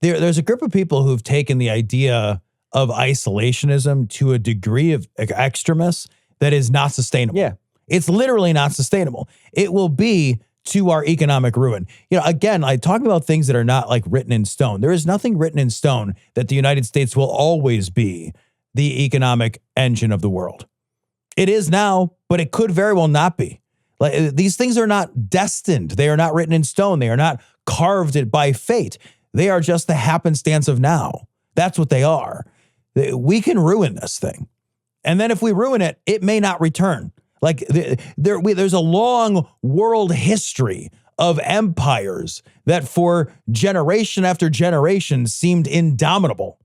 There's a group of people who've taken the idea of isolationism to a degree of extremis that is not sustainable. Yeah. It's literally not sustainable. It will be to our economic ruin. Again, I talk about things that are not like written in stone. There is nothing written in stone that the United States will always be the economic engine of the world. It is now, but it could very well not be. Like these things are not destined. They are not written in stone. They are not carved by fate. They are just the happenstance of now. That's what they are. We can ruin this thing. And then if we ruin it, it may not return. Like there's a long world history of empires that for generation after generation seemed indomitable,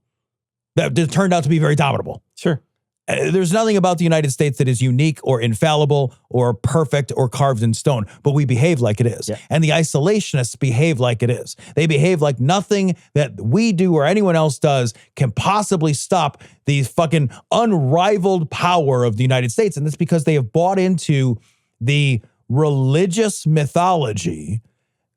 that turned out to be very dominable. Sure. There's nothing about the United States that is unique or infallible or perfect or carved in stone, but we behave like it is. Yeah. And the isolationists behave like it is. They behave like nothing that we do or anyone else does can possibly stop the fucking unrivaled power of the United States. And that's because they have bought into the religious mythology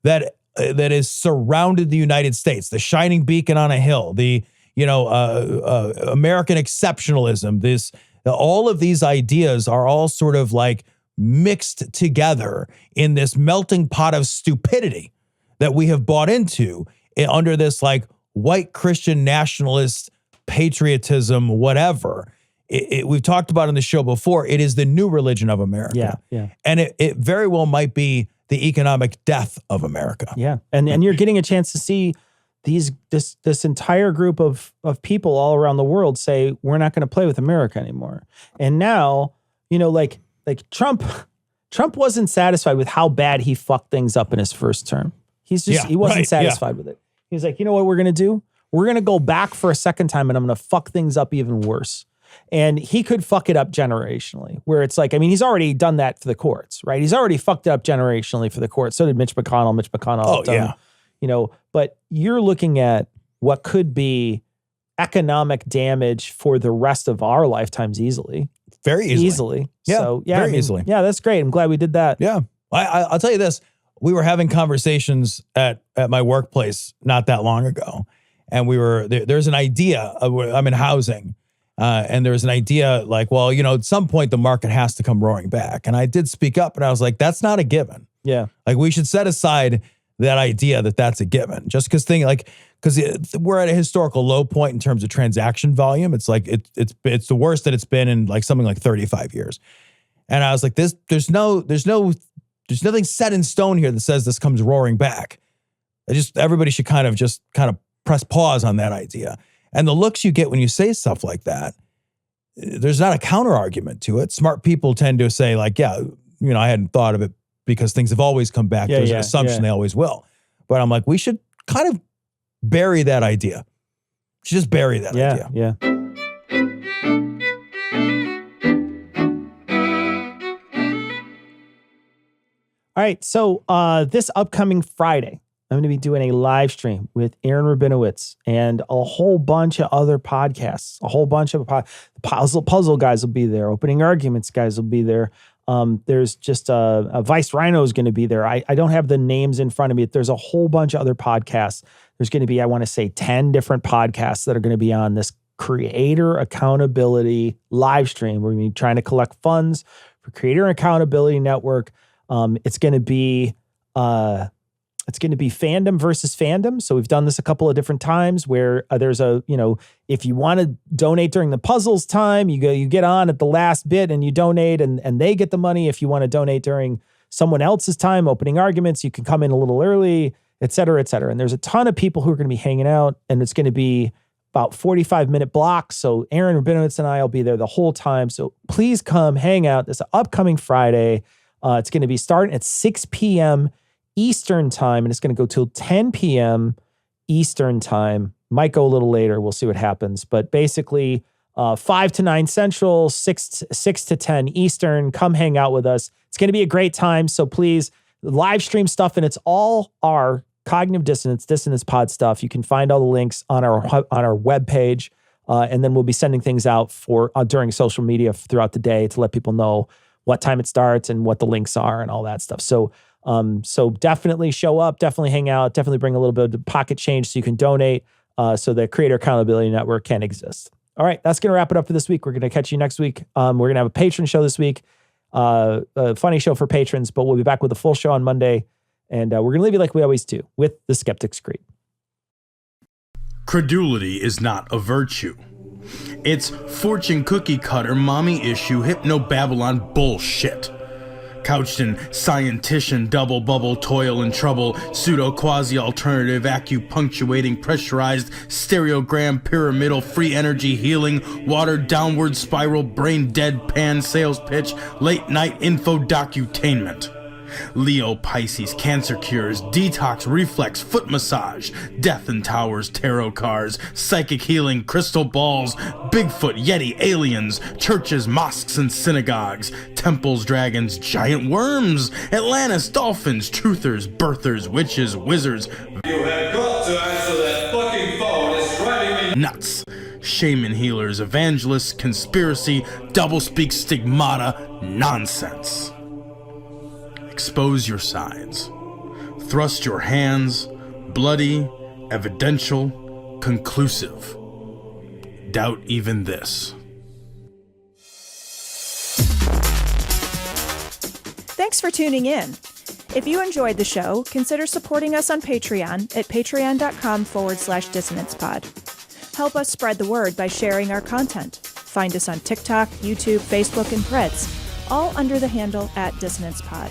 that is surrounded the United States, the shining beacon on a hill, the American exceptionalism, all of these ideas are all sort of like mixed together in this melting pot of stupidity that we have bought into under this like white Christian nationalist patriotism, whatever. We've talked about in the show before. It is the new religion of America. Yeah. And it very well might be the economic death of America. Yeah. And you're getting a chance to see this entire group of people all around the world say, we're not going to play with America anymore. And now, like Trump wasn't satisfied with how bad he fucked things up in his first term. He wasn't satisfied with it. He was like, you know what we're going to do? We're going to go back for a second time and I'm going to fuck things up even worse. And he could fuck it up generationally, where it's like, I mean, he's already done that for the courts, right? He's already fucked it up generationally for the courts. So did Mitch McConnell. But you're looking at what could be economic damage for the rest of our lifetimes easily. Very easily. Yeah, so, very easily. Yeah, that's great. I'm glad we did that. Yeah. I'll tell you this. We were having conversations at my workplace not that long ago. And there's an idea, I'm in housing, and there's an idea like, well, at some point the market has to come roaring back. And I did speak up and I was like, that's not a given. Yeah. Like we should set aside that idea that that's a given, just because we're at a historical low point in terms of transaction volume. It's like, it's the worst that it's been in like something like 35 years. And I was like, there's nothing set in stone here that says this comes roaring back. Everybody should kind of press pause on that idea. And the looks you get when you say stuff like that, there's not a counter argument to it. Smart people tend to say like, yeah, I hadn't thought of it because things have always come back. There's an assumption they always will. But I'm like, we should kind of bury that idea. Just bury that idea. Yeah. All right. So this upcoming Friday, I'm going to be doing a live stream with Aaron Rabinowitz and a whole bunch of other podcasts. A whole bunch of puzzle guys will be there. Opening arguments guys will be there. There's just a Vice Rhino is going to be there. I don't have the names in front of me. There's a whole bunch of other podcasts. There's going to be, I want to say 10 different podcasts that are going to be on this creator accountability live stream. We're going to be trying to collect funds for Creator Accountability Network. It's going to be fandom versus fandom. So we've done this a couple of different times where there's if you want to donate during the puzzles time, you get on at the last bit and you donate and they get the money. If you want to donate during someone else's time, opening arguments, you can come in a little early, et cetera, et cetera. And there's a ton of people who are going to be hanging out, and it's going to be about 45-minute blocks. So Aaron Rabinowitz and I will be there the whole time. So please come hang out this upcoming Friday. It's going to be starting at 6 p.m. Eastern time, and it's going to go till 10 p.m. Eastern time. Might go a little later. We'll see what happens. But basically, 5 to 9 Central, 6 to 10 Eastern. Come hang out with us. It's going to be a great time. So please, live stream stuff, and it's all our Cognitive Dissonance Pod stuff. You can find all the links on our webpage, and then we'll be sending things out for during social media throughout the day to let people know what time it starts and what the links are and all that stuff. So definitely show up, definitely hang out, definitely bring a little bit of pocket change so you can donate so the Creator Accountability Network can exist. All right, that's going to wrap it up for this week. We're going to catch you next week. We're going to have a patron show this week, a funny show for patrons, but we'll be back with a full show on Monday. And we're going to leave you like we always do with the Skeptic's Creed. Credulity is not a virtue. It's fortune cookie cutter, mommy issue, hypno-Babylon bullshit. Couched in scientician, double bubble, toil and trouble, pseudo quasi alternative, acupunctuating, pressurized, stereogram, pyramidal, free energy healing, watered downward spiral, brain deadpan, sales pitch, late night info docutainment. Leo, Pisces, cancer cures, detox, reflex, foot massage, death and towers, tarot cards, psychic healing, crystal balls, Bigfoot, Yeti, aliens, churches, mosques and synagogues, temples, dragons, giant worms, Atlantis, dolphins, truthers, birthers, witches, wizards. You have got to answer that fucking phone. It's driving me nuts. Shaman healers, evangelists, conspiracy, doublespeak, stigmata, nonsense. Expose your sides. Thrust your hands, bloody, evidential, conclusive. Doubt even this. Thanks for tuning in. If you enjoyed the show, consider supporting us on Patreon at patreon.com/dissonancepod. Help us spread the word by sharing our content. Find us on TikTok, YouTube, Facebook, and Threads, all under the handle @DissonancePod.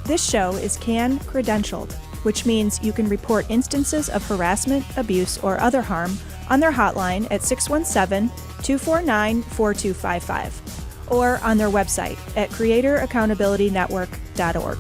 This show is credentialed, which means you can report instances of harassment, abuse, or other harm on their hotline at 617-249-4255 or on their website at creatoraccountabilitynetwork.org.